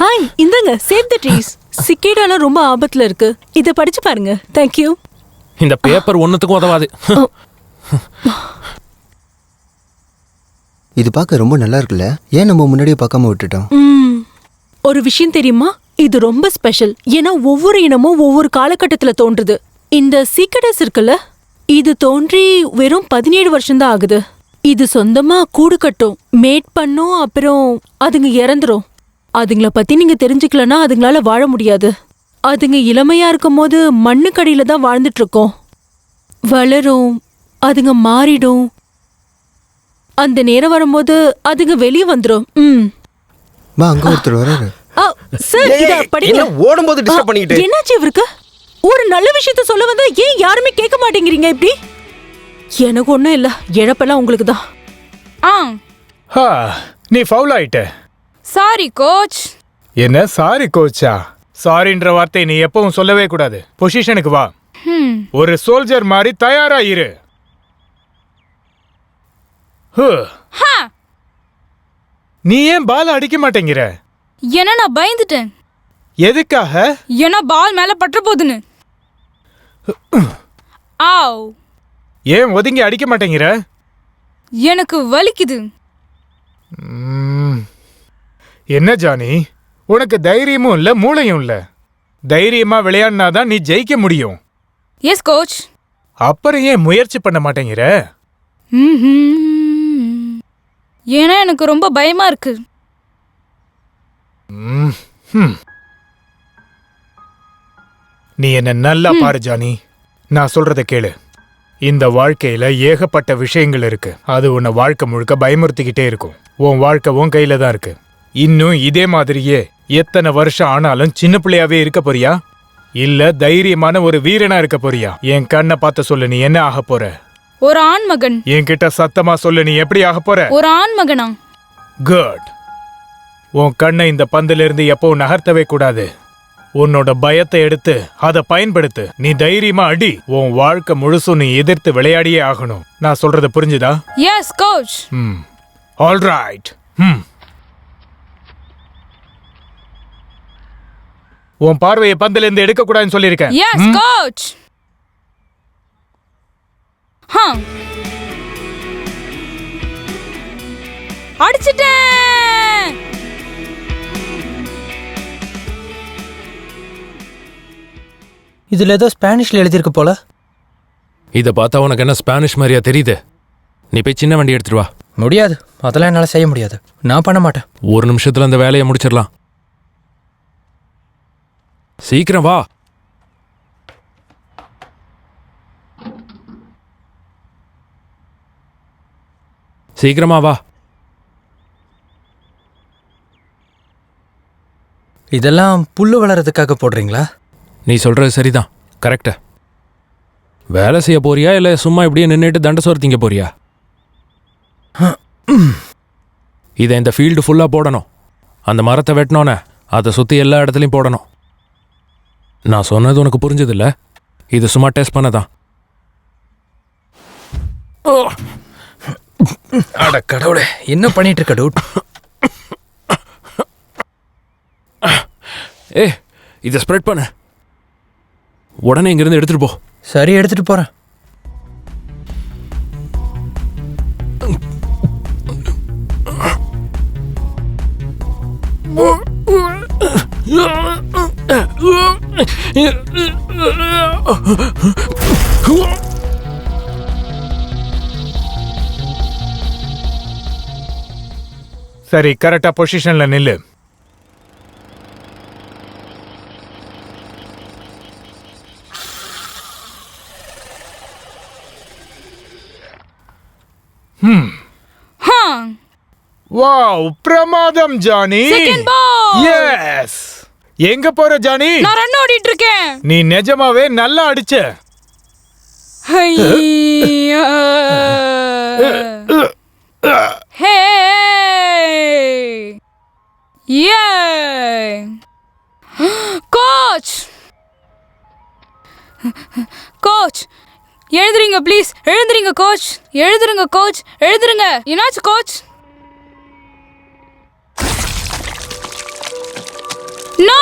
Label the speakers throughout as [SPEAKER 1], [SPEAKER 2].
[SPEAKER 1] Hi, இந்தாங்க save தி trees. சிக்கேடால ரொம்ப ஆபத்துல இருக்கு. இத படிச்சு பாருங்க. Thank you.
[SPEAKER 2] இந்த பேப்பர் ஒண்ணுத்துக்கும் உதவாது.
[SPEAKER 3] இது பார்க்க ரொம்ப நல்லா இருக்குல்ல, ஏன் நம்ம முன்னாடியே பார்க்காம விட்டுட்டோம்?
[SPEAKER 1] ஒரு விஷயம் தெரியுமா, இது ரொம்ப ஸ்பெஷல். ஏன்னா ஒவ்வொரு இனமும் ஒவ்வொரு காலகட்டத்துல தோன்றுது. இந்த சீக்கடஸ் இருக்குல்ல, இது தோன்றி வெறும் 17 வருஷம் தான் ஆகுது. இது சொந்தமா கூடு கட்டும், மேட் பண்ணும், அப்புறம் அதுங்க இறந்துரும். அதுங்கள பத்தி நீங்க தெரிஞ்சுக்கலன்னா அதுங்களால வாழ முடியாது. அதுங்க இளமையா இருக்கும் போது மண்ணுக்கடியில தான் வாழ்ந்துட்டு இருக்கோம். வளரும், அதுங்க மாறிடும். அந்த நேரம் வரும்போது அதுங்க வெளியே வந்துரும்.
[SPEAKER 3] அங்க ஒருத்தர் வராரு.
[SPEAKER 1] சார், இத படிங்க.
[SPEAKER 4] ஓடும்போது டிஸ்டர்ப் பண்ணிட்டு
[SPEAKER 1] என்னாச்சு இவருக்கு? ஒரு நல்ல விஷயத்த சொல்ல வந்தா ஏன் யாருமே கேட்க மாட்டேங்கிறீங்க இப்படி? எனக்கு ஒண்ணும் இல்ல, இழப்பெல்லாம் உங்களுக்கு தான்.
[SPEAKER 5] நீ ஃபவுல் ஆயிட்ட.
[SPEAKER 6] Sorry coach.
[SPEAKER 5] என்ன சாரி கோச்சா? சாரின்ற வார்த்தை நீ எப்பவும் சொல்லவே கூடாது. பொசிஷனுக்கு வா. ஒரு சோல்ஜர் மாதிரி தயாரா இரு. நீ ஏன் பால் அடிக்க மாட்டேங்கிற?
[SPEAKER 6] ஏன்னா நான் பயந்துட்டேன்.
[SPEAKER 5] எதுக்காக?
[SPEAKER 6] ஏன்னா பால் மேல பற்ற போகுதுன்னு. ஆவ்.
[SPEAKER 5] ஏன் ஒதுங்கி அடிக்க மாட்டேங்கிற?
[SPEAKER 6] எனக்கு வலிக்குது.
[SPEAKER 5] என்ன ஜானி, உனக்கு தைரியமும் இல்ல மூளையும் இல்ல. தைரியமா விளையாடினாதான் நீ ஜெயிக்க முடியும்.
[SPEAKER 6] Yes coach.
[SPEAKER 5] அப்புறம் ஏன் முயற்சி பண்ண மாட்டேங்கிற?
[SPEAKER 6] ஏன்னா எனக்கு ரொம்ப பயமா இருக்கு.
[SPEAKER 5] நீ என்ன நல்லா பாரு ஜானி, நான் சொல்றத கேளு. இந்த வாழ்க்கையில ஏகப்பட்ட விஷயங்கள் இருக்கு. அது உன்னை வாழ்க்கை முழுக்க பயமுறுத்திக்கிட்டே இருக்கும். உன் வாழ்க்கை உன் கையில தான் இருக்கு. இன்னும் இதே மாதிரியே எத்தனை வருஷம் ஆனாலும் சின்ன பிள்ளையாவே இருக்க போறியா, இல்ல தைரியமான ஒரு வீரனா இருக்க போறியா? என் கண்ணை பார்த்து சொல்லு, நீ என்ன ஆக போற?
[SPEAKER 6] ஒரு ஆண்மகன்.
[SPEAKER 5] என்கிட்ட சத்தமா சொல்லு, நீ எப்படி ஆக போற?
[SPEAKER 6] ஒரு ஆண்மகனா?
[SPEAKER 5] குட். உன் கண்ணை இந்த பந்துல இருந்து எப்பவும் நகர்த்தவே கூடாது. உன்னோட பயத்தை எடுத்து அதை பயன்படுத்து. நீ தைரியமா அடி. உன் வாழ்க்கை முழுசும் நீ எதிர்த்து விளையாடியே ஆகணும். நான் சொல்றது புரிஞ்சுதா?
[SPEAKER 6] Yes coach.
[SPEAKER 5] All right. உன் பார்வையை பந்துல இருந்து எடுக்க கூடாதுன்னு சொல்லியிருக்கேன்.
[SPEAKER 6] Yes coach. அடிச்சிட்டேன்.
[SPEAKER 4] இதுல ஏதோ ஸ்பானிஷ்ல எழுதிருக்கு போல.
[SPEAKER 2] இத பார்த்தா உனக்கு என்ன ஸ்பானிஷ் மாதிரியா தெரியுது? நீ போய் சின்ன வண்டி எடுத்துட்டு வா.
[SPEAKER 4] முடியாது, அதெல்லாம் என்னால செய்ய முடியாது. நான் பண்ண மாட்டேன்.
[SPEAKER 2] ஒரு நிமிஷத்துல அந்த வேலையை முடிச்சிடலாம். சீக்கிரம் வா. சீக்கிரமா வா.
[SPEAKER 4] இதெல்லாம் புல்லு வளர்றதுக்காக போடுறீங்களா?
[SPEAKER 2] நீ சொல்றது சரிதான், கரெக்டா. வேலை செய்ய போறியா இல்ல சும்மா இப்படியே நின்றுட்டு தண்டை சோறு திங்க போறியா? இதை இந்த ஃபீல்டு ஃபுல்லா போடணும். அந்த மரத்தை வெட்டினோன்னே அதை சுத்தி எல்லா இடத்துலையும் போடணும். நான் சொன்னது உனக்கு புரிஞ்சது இல்ல? இது சும்மா டெஸ்ட் பண்ணதான்.
[SPEAKER 4] அட கடவுளே, என்ன பண்ணிட்டு இருக்க டூட்?
[SPEAKER 2] இதை ஸ்ப்ரெட் பண்ண. உடனே இங்கிருந்து எடுத்துட்டு போ.
[SPEAKER 4] சரி, எடுத்துட்டு போறேன்.
[SPEAKER 5] சரி, கரெக்டா பொசிஷன்ல நில்லு. வாவ், பிரமாதம் ஜானி.
[SPEAKER 6] Second ball.
[SPEAKER 5] எஸ். எங்க போற ஜானி?
[SPEAKER 6] நான் ரன் ஓடிட்டு இருக்கேன்.
[SPEAKER 5] நீ நிஜமாவே நல்லா அடிச்ச.
[SPEAKER 6] ஹே யே கோச். கோச் எழுதுறீங்க ப்ளீஸ். எழுதுறீங்க கோச். எழுதுறீங்க கோச். எழுதுறீங்க. என்னாச்சு கோச்? நோ!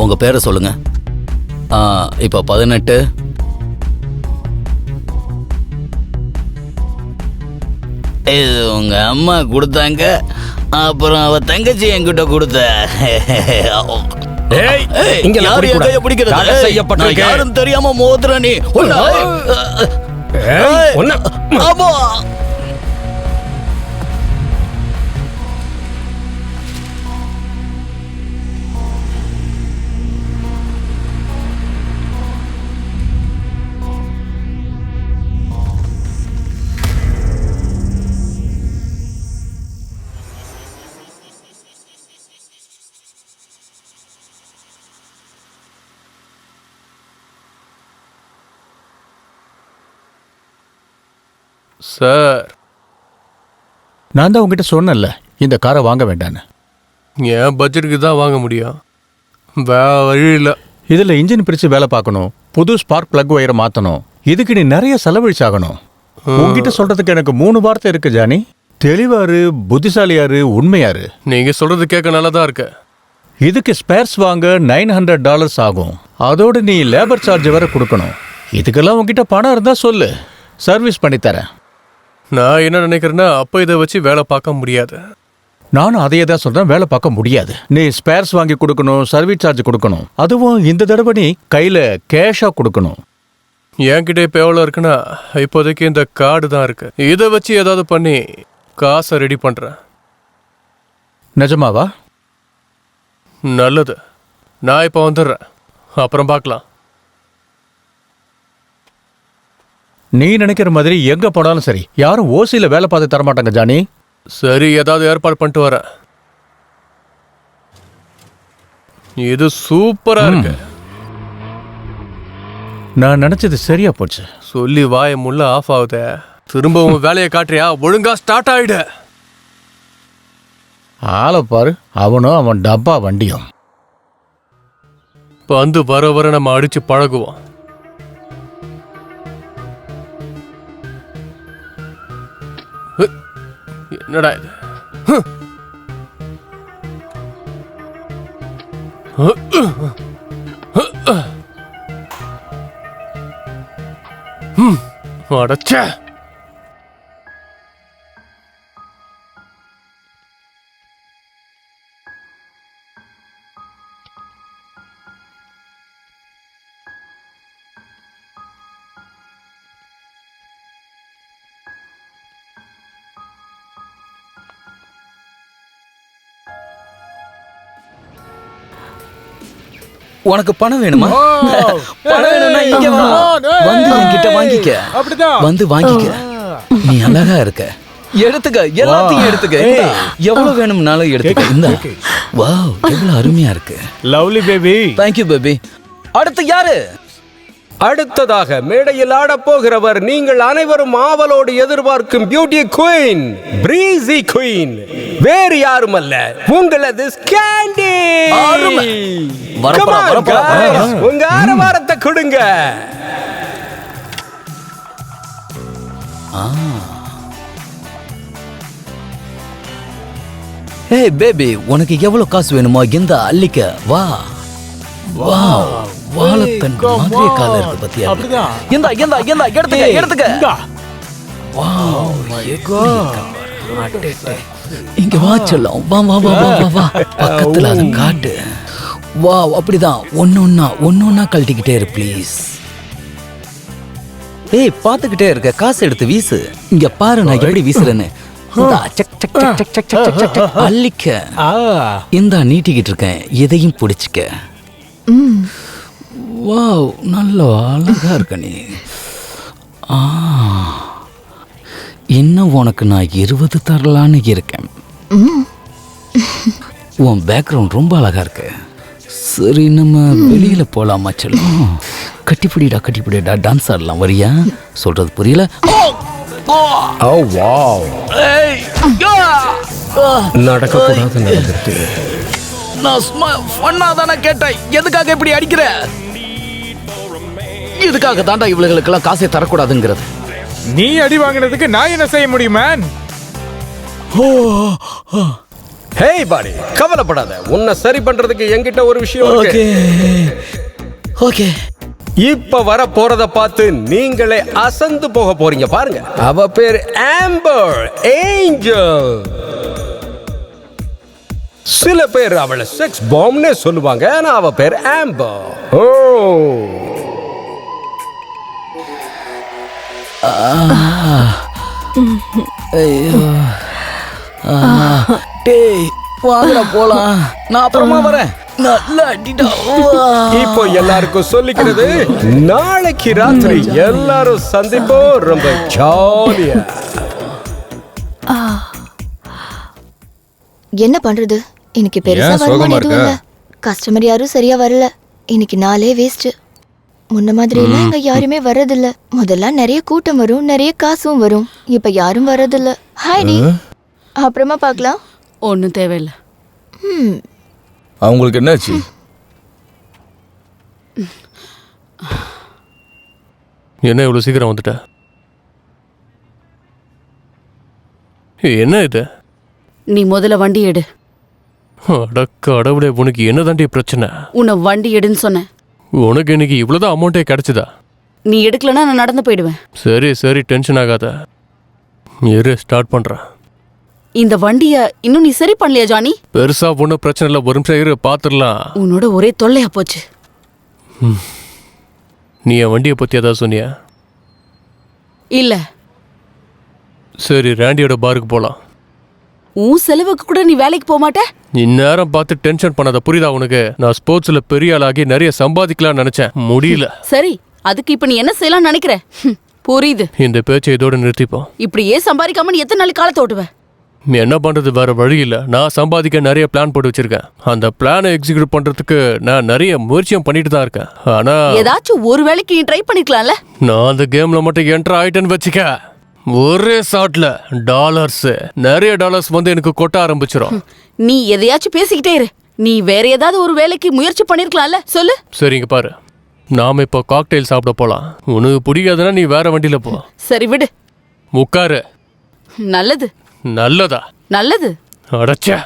[SPEAKER 7] உங்க பேரை சொல்லுங்க. இப்போ 18. இது உங்க அம்மா கொடுத்தாங்க, அப்புறம் அவ தங்கச்சி என்கிட்ட கொடுத்த. யாரு என் கையை பிடிக்கிறது? யாரும் தெரியாம மோதுற நீ. ஆமா.
[SPEAKER 8] சார்,
[SPEAKER 9] நான் தான் உங்ககிட்ட சொன்னேன்ல இந்த காரை வாங்க வேண்டான்னு.
[SPEAKER 8] என் பட்ஜெட்டுக்கு தான் வாங்க முடியும், வேற வழி இல்லை.
[SPEAKER 9] இதில் இன்ஜின் பிரித்து வேலை பார்க்கணும், புது ஸ்பார்க் பிளக் ஒயரை மாற்றணும், இதுக்கு நீ நிறைய செலவழிச்சாகணும். உங்ககிட்ட சொல்றதுக்கு எனக்கு 3 வார்த்தை இருக்கு ஜானி. தெளிவாரு, புத்திசாலியாரு, உண்மையாரு.
[SPEAKER 8] நீங்க சொல்றது கேட்க நல்லா தான் இருக்கு.
[SPEAKER 9] இதுக்கு ஸ்பேர்ஸ் வாங்க $900 ஆகும். அதோடு நீ லேபர் சார்ஜ் வேற கொடுக்கணும். இதுக்கெல்லாம் உங்ககிட்ட பணம் இருந்தா சொல்லு, சர்வீஸ் பண்ணி தரேன்.
[SPEAKER 8] நான் என்ன நினைக்கிறேன்னா, அப்போ இதை வச்சு வேலை பார்க்க முடியாது.
[SPEAKER 9] நானும் அதையே தான் சொல்றேன், வேலை பார்க்க முடியாது. நீ ஸ்பேர்ஸ் வாங்கி கொடுக்கணும், சர்வீஸ் சார்ஜ் கொடுக்கணும். அதுவும் இந்த தடவை நீ கையில கேஷா கொடுக்கணும்.
[SPEAKER 8] என்கிட்ட இப்போ எவ்வளோ இருக்குன்னா, இப்போதைக்கு இந்த கார்டு தான் இருக்கு. இதை வச்சு ஏதாவது பண்ணி காசை ரெடி பண்றேன்.
[SPEAKER 9] நிஜமாவா?
[SPEAKER 8] நல்லது, நான் இப்போ வந்துடுறேன், அப்புறம் பார்க்கலாம்.
[SPEAKER 9] நீ நினைக்கிற மாதிரி எங்க போனாலும் சரி, யாரும் ஓசியில வேலை பார்த்து தரமாட்டாங்க ஜானி.
[SPEAKER 8] சரி, ஏதாவது ஏற்பாடு பண்ணிட்டு வரேன். இது சூப்பரா இருக்கு.
[SPEAKER 9] நான் நினைச்சது சரியா போச்சு.
[SPEAKER 8] சொல்லி வாய முள்ள ஆஃப் ஆகுதே. திரும்பவும் வேலையை காட்டுறியா? ஒழுங்கா ஸ்டார்ட் ஆயிடு.
[SPEAKER 9] ஆளை பாரு, அவனும் அவன் டப்பா வண்டியும்.
[SPEAKER 8] பந்து வர வர நம்ம அடிச்சு பழகுவோம். என்னடா இது? அடச்ச.
[SPEAKER 7] உனக்கு பணம் வேணுமா? பணம் வேணும்னா இங்க வா, வந்து என்கிட்ட வாங்கிக்க. வந்து வாங்கிக்க. நீ அழகா இருக்க, எடுத்துக்க, எல்லாத்தையும் எடுத்துக்க. எவ்வளவு வேணும்னாலும் எடுத்துக்க. இந்த வாவ், எவ்வளவு அருமையா இருக்கு.
[SPEAKER 5] Lovely baby.
[SPEAKER 7] Thank you baby. அடுத்து யாரு?
[SPEAKER 10] அடுத்ததாக மேடையில் ஆடப்போகிறவர் நீங்கள் அனைவரும் ஆவலோடு எதிர்பார்க்கும் பியூட்டி குயின், பிரீசி குயின். வேறு யாரும் அல்ல, உங்களது ஸ்கேண்டி. உங்க ஆரவாரத்தை கொடுங்க.
[SPEAKER 7] ஹே பேபி, உனக்கு எவ்வளவு காசு வேணுமோ இந்த அள்ளிக்க. வா வா, வாழைத்தண்டு மாதிரி கால இருக்கு பத்தியா? இந்தா இந்தா இந்தா, எடுத்துக்க எடுத்துக்க. இங்க வா செல்லம், வா வா வா வா வா, பக்கத்துல அதை காட்டு. வா, அப்படிதான் ஒன்னொன்னா கழட்டிக்கிட்டே இரு ப்ளீஸ். ஏய், பாத்துக்கிட்டே இருக்க, காசு எடுத்து வீசு. இங்க பாரு நான் எப்படி வீசுறேன்னு. அள்ளிக்க. இந்தா நீட்டிக்கிட்டு இருக்கேன், எதையும் பிடிச்சிக்க. வாவ், நல்ல அழகா இருக்க நீ. இன்னும் உனக்கு நான் 20 தரலான்னு இருக்கேன். உன் பேக்ரவுண்ட் ரொம்ப அழகா இருக்கு. சரி, நம்ம வெளியில போலாமா? செல்லும், கட்டிப்பிடிடா, டான்ஸ் ஆடலாம். வரியா? சொல்றது புரியல?
[SPEAKER 10] ஓ வாவ், நடக்கக்கூடாது நடந்துட்டு.
[SPEAKER 7] நான் சும்மா ஃபன்னா தானே கேட்டேன். எதுக்காக இப்படி அடிக்கிற? இதுக்காக தாண்டா இவளுகளுக்கெல்லாம் காசை தரக்கூடாதுங்கிறது.
[SPEAKER 5] நீ அடி வாங்கினதுக்கு நான் என்ன செய்ய முடியும் மேன்?
[SPEAKER 10] ஹேய் பாடி, கவலைப்படாத. உன்னை சரி பண்றதுக்கு என்கிட்ட ஒரு விஷயம் இருக்கு.
[SPEAKER 7] ஓகே.
[SPEAKER 10] இப்ப வர போறத பார்த்து நீங்களே அசந்து போக போறீங்க. பாருங்க, அவ பேர் ஆம்பர் ஏஞ்சல். சில பேர் அவளை செக்ஸ் பாம்னே சொல்லுவாங்க. ஆனா அவ பேர் ஆம்பர். ஓ,
[SPEAKER 7] ஐயோ, டேய் வாங்கடா போலாம். நான் அப்புறமா வரேன். நல்லா அடிடா.
[SPEAKER 10] இப்போ எல்லாருக்கும் சொல்லிக்கிறது, நாளைக்கு ராத்திரி எல்லாரும் சந்திப்போம். ரொம்ப ஜாலியா.
[SPEAKER 11] என்ன பண்றது? இன்னைக்கு பெருசா வருமானம் எதுவும் இல்ல. கஸ்டமர் யாரும் சரியா வரல. இன்னைக்கு நாளே வேஸ்ட். முன்ன மாதிரி எல்லாம் இங்க யாருமே வர்றதில்ல. முதல்ல நிறைய கூட்டம் வரும், நிறைய காசும் வரும். இப்ப யாரும் வர்றதில்ல. ஹாய்டி, அப்புறமா பார்க்கலாம்.
[SPEAKER 6] ஒன்றும் தேவையில்லை.
[SPEAKER 12] அவங்களுக்கு என்னாச்சு?
[SPEAKER 8] என்ன இவ்வளோ சீக்கிரம் வந்துட்ட? என்ன இது?
[SPEAKER 6] நீ முதல்ல வண்டி எடு.
[SPEAKER 8] அட கடவுளே, உனக்கு என்ன தாண்டி பிரச்சனை?
[SPEAKER 6] உன்னை வண்டி எடுன்னு சொன்னேன்.
[SPEAKER 8] உனக்கு இன்னைக்கு இவ்வளோதான் அமௌண்ட்டே கிடைச்சதா?
[SPEAKER 6] நீ எடுக்கலன்னா நான் நடந்து போயிடுவேன்.
[SPEAKER 8] சரி, டென்ஷன் ஆகாத. இரு, ஸ்டார்ட் பண்ணுறேன்.
[SPEAKER 6] இந்த வண்டிய இன்னும் நீ சரி பண்ணலையா ஜானி?
[SPEAKER 8] பெருசா ஒன்றும் பிரச்சனை இல்லை, ஒரு நிமிஷம் இரு, பார்த்துடலாம்.
[SPEAKER 6] உன்னோட ஒரே தொல்லையா போச்சு.
[SPEAKER 8] நீ என் வண்டியை பற்றி ஏதாவது சொன்னியா?
[SPEAKER 6] இல்ல.
[SPEAKER 8] சரி, ராண்டியோட பாருக்கு போகலாம்.
[SPEAKER 6] உன் செலவுக்கு கூட நீ வேலைக்கு போக மாட்ட?
[SPEAKER 8] இந்நேரம் பார்த்து டென்ஷன் பண்ணாத, புரியுதா உனக்கு? நான் ஸ்போர்ட்ஸ்ல பெரிய ஆளாகி நிறைய சம்பாதிக்கலாம்னு நினைச்சேன், முடியல.
[SPEAKER 6] சரி, அதுக்கு இப்ப நீ என்ன செய்யலாம்னு நினைக்கிற? புரியுது.
[SPEAKER 8] இந்த பேச்சை இதோட நிறுத்திப்போம்.
[SPEAKER 6] இப்படியே சம்பாதிக்காம நீ எத்தனை நாளைக்கு காலத்தை ஓட்டுவ?
[SPEAKER 8] என்ன பண்றது, வேற வழி இல்ல. நான் சம்பாதிக்க நிறைய பிளான் போட்டு வச்சிருக்கேன். அந்த பிளானை எக்ஸிக்யூட் பண்றதுக்கு நான் நிறைய முயற்சியும் பண்ணிட்டு தான் இருக்கேன். ஆனா
[SPEAKER 6] ஏதாச்சும் ஒரு வேலைக்கு நீ ட்ரை பண்ணிக்கலாம்ல.
[SPEAKER 8] நான் அந்த கேம்ல மட்டும் என்டர் ஆயிட்டேன்னு வச்சுக்க, ஒரே ஷாட்ல நிறைய டாலர்ஸ் வந்து எனக்கு கொட்ட ஆரம்பிச்சிடும்.
[SPEAKER 6] நீ எதையாச்சும் பேசிக்கிட்டே இரு. நீ வேற ஏதாவது ஒரு வேலைக்கு முயற்சி பண்ணிருக்கலாம்ல, சொல்லு.
[SPEAKER 8] சரிங்க பாரு, நாம இப்போ காக்டெயில் சாப்பிட போலாம். உனக்கு பிடிக்காதுன்னா நீ வேற வண்டியில போ.
[SPEAKER 6] சரி விடு.
[SPEAKER 8] உட்காரு.
[SPEAKER 6] நல்லது.
[SPEAKER 8] நல்லதா?
[SPEAKER 6] நல்லது.
[SPEAKER 8] அடச்சே,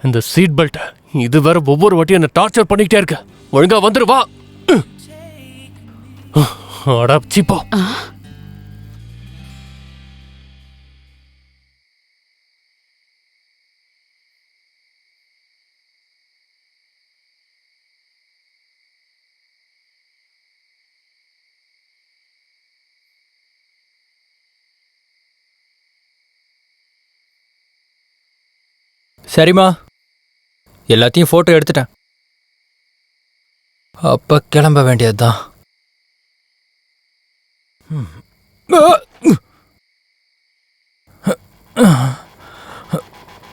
[SPEAKER 8] இந்த சீட் பெல்ட் இது வேற ஒவ்வொரு வாட்டியும் என்ன டார்ச்சர் பண்ணிக்கிட்டே இருக்க. ஒழுங்கா வந்துரு, வா. அடச்சிப்போ.
[SPEAKER 4] சரிம்மா, எல்லாத்தையும் ஃபோட்டோ எடுத்துட்டேன். அப்ப கிளம்ப வேண்டியதுதான்.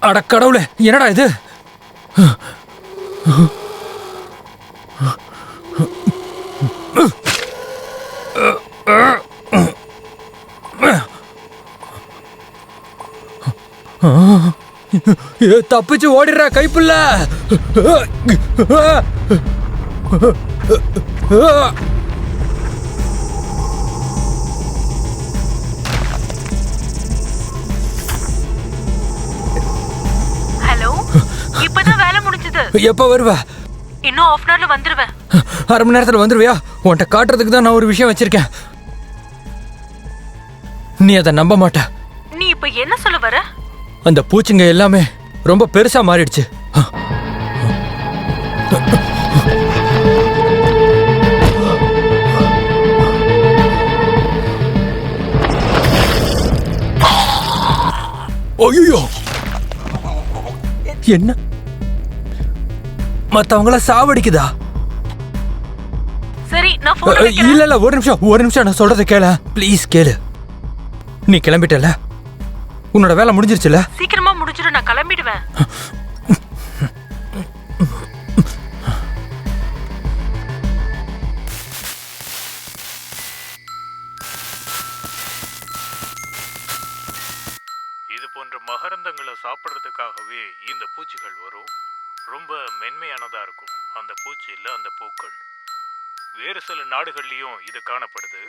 [SPEAKER 4] அட கடவுளே, என்னடா இது? தப்பிச்சு ஓடிடுற கைப்புள்ள.
[SPEAKER 1] ஹலோ, இப்பதான் வேலை முடிஞ்சது.
[SPEAKER 4] எப்ப வருவ?
[SPEAKER 1] இன்னும் half an hourல வந்துருவேன்.
[SPEAKER 4] அரை மணி நேரத்துல வந்துருவியா? உன்கிட்ட காட்டுறதுக்கு தான் நான் ஒரு விஷயம் வச்சிருக்கேன். நீ அதை நம்ப மாட்ட.
[SPEAKER 1] நீ இப்ப என்ன சொல்ல வர?
[SPEAKER 4] அந்த பூச்சிங்க எல்லாமே ரொம்ப பெருசா மாறிடுச்சு. ஐயோ, என்ன மத்தவங்கள சாவடிக்குதா?
[SPEAKER 1] சரி, நான் போன்
[SPEAKER 4] இல்ல ஒரு நிமிஷம் நான் சொல்றத கேள ப்ளீஸ். கேளு. நீ கிளம்பிட்டல, உன்னோட வேலை முடிஞ்சிருச்சுல?
[SPEAKER 1] சீக்கிரமா முடிஞ்சிடும், நான் கிளம்பிடுவேன்.
[SPEAKER 5] இது போன்ற மகரந்தங்களை சாப்பிட்றதுக்காகவே இந்த பூச்சிகள் வரும். ரொம்ப மென்மையானதா இருக்கும் அந்த பூச்சியில் அந்த பூக்கள். வேறு சில நாடுகள்லயும் இது காணப்படுது.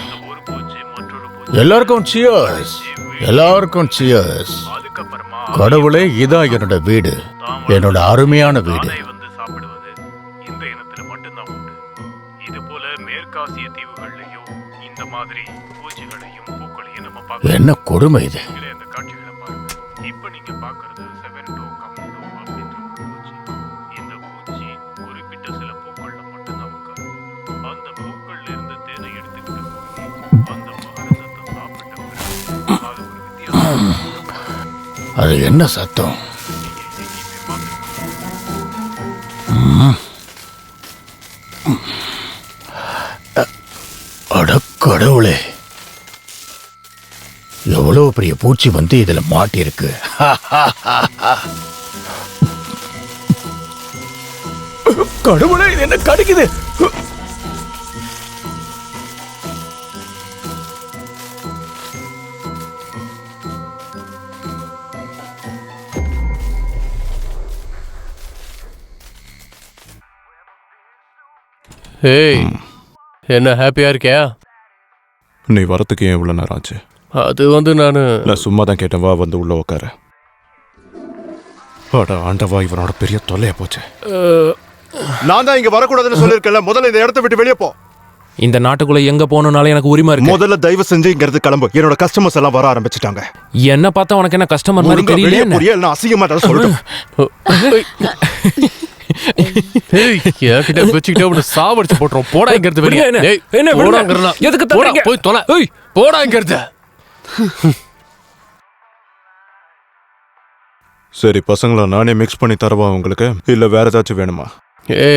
[SPEAKER 5] இந்த ஒரு பூச்சி மற்றொரு பூச்சி.
[SPEAKER 9] எல்லாருக்கும் சியர்ஸ், எல்லாருக்கும் சியர்ஸ்.
[SPEAKER 5] அதுக்கப்புறமா
[SPEAKER 9] கடவுளே, இதான் என்னோட வீடு, என்னோட அருமையான வீடு.
[SPEAKER 5] வந்து சாப்பிடுவது இந்த இனத்துல மட்டும்தான் உண்டு. இது போல மேற்காசிய தீவுகள்லயும் இந்த மாதிரி பூச்சிகளையும் பூக்களையும் நம்ம பார்க்க.
[SPEAKER 9] என்ன கொடுமை இது!
[SPEAKER 5] அந்த காட்சிகளை பாருங்க. இப்ப நீங்க பாக்குறது செவன்டோ கமண்டோ அப்படின்ற ஒரு பூச்சி. இந்த பூச்சி குறிப்பிட்ட சில பூக்கள்ல மட்டும்தான் உட்காரு. அந்த பூக்கள்ல இருந்து தேனை எடுத்துக்கிட்டு போய் அந்த மகரந்தத்தை சாப்பிட்ட பிறகு அது ஒரு வித்தியாசம்.
[SPEAKER 9] அது என்ன சத்தம்? அட கடவுளே, எவ்வளவு பெரிய பூச்சி வந்து இதுல மாட்டிருக்கு. கடவுளே, இது என்ன கடிக்குது?
[SPEAKER 8] ஏய், என்ன ஹாப்பியா இருக்கியா?
[SPEAKER 12] நீ வரத்துக்கு ஏன் இவ்வளோ நேரம் ஆச்சு?
[SPEAKER 8] அது வந்து நான்
[SPEAKER 12] சும்மா தான் கேட்டேன், வா வந்து உள்ள உட்கார. அட ஆண்டவா, இவனோட பெரிய தொல்லையா போச்சு. நான் தான் இங்க வரக்கூடாதுன்னு சொல்லியிருக்கேன்ல. முதல்ல இந்த இடத்த விட்டு வெளியே போ.
[SPEAKER 2] இந்த நாட்டுக்குள்ள எங்க போகணும்னாலும் எனக்கு உரிமை இருக்கு.
[SPEAKER 12] முதல்ல தயவு செஞ்சு இங்க இருந்து கிளம்பு. என்னோட கஸ்டமர்ஸ் எல்லாம் வர ஆரம்பிச்சிட்டாங்க.
[SPEAKER 2] என்ன பார்த்தா உனக்கு என்ன கஸ்டமர் மாதிரி தெரியல?
[SPEAKER 12] அசிங்கமா தான் சொல்றேன்.
[SPEAKER 8] சாவடிச்சு போட்டுரும். போடா இங்கிறது வெளியே.
[SPEAKER 2] எதுக்கு
[SPEAKER 8] போய் தொலை. போடா இங்கிறது.
[SPEAKER 12] சரி பசங்களா, நானே மிக்ஸ் பண்ணி தரவா உங்களுக்கு, இல்ல வேற ஏதாச்சும் வேணுமா?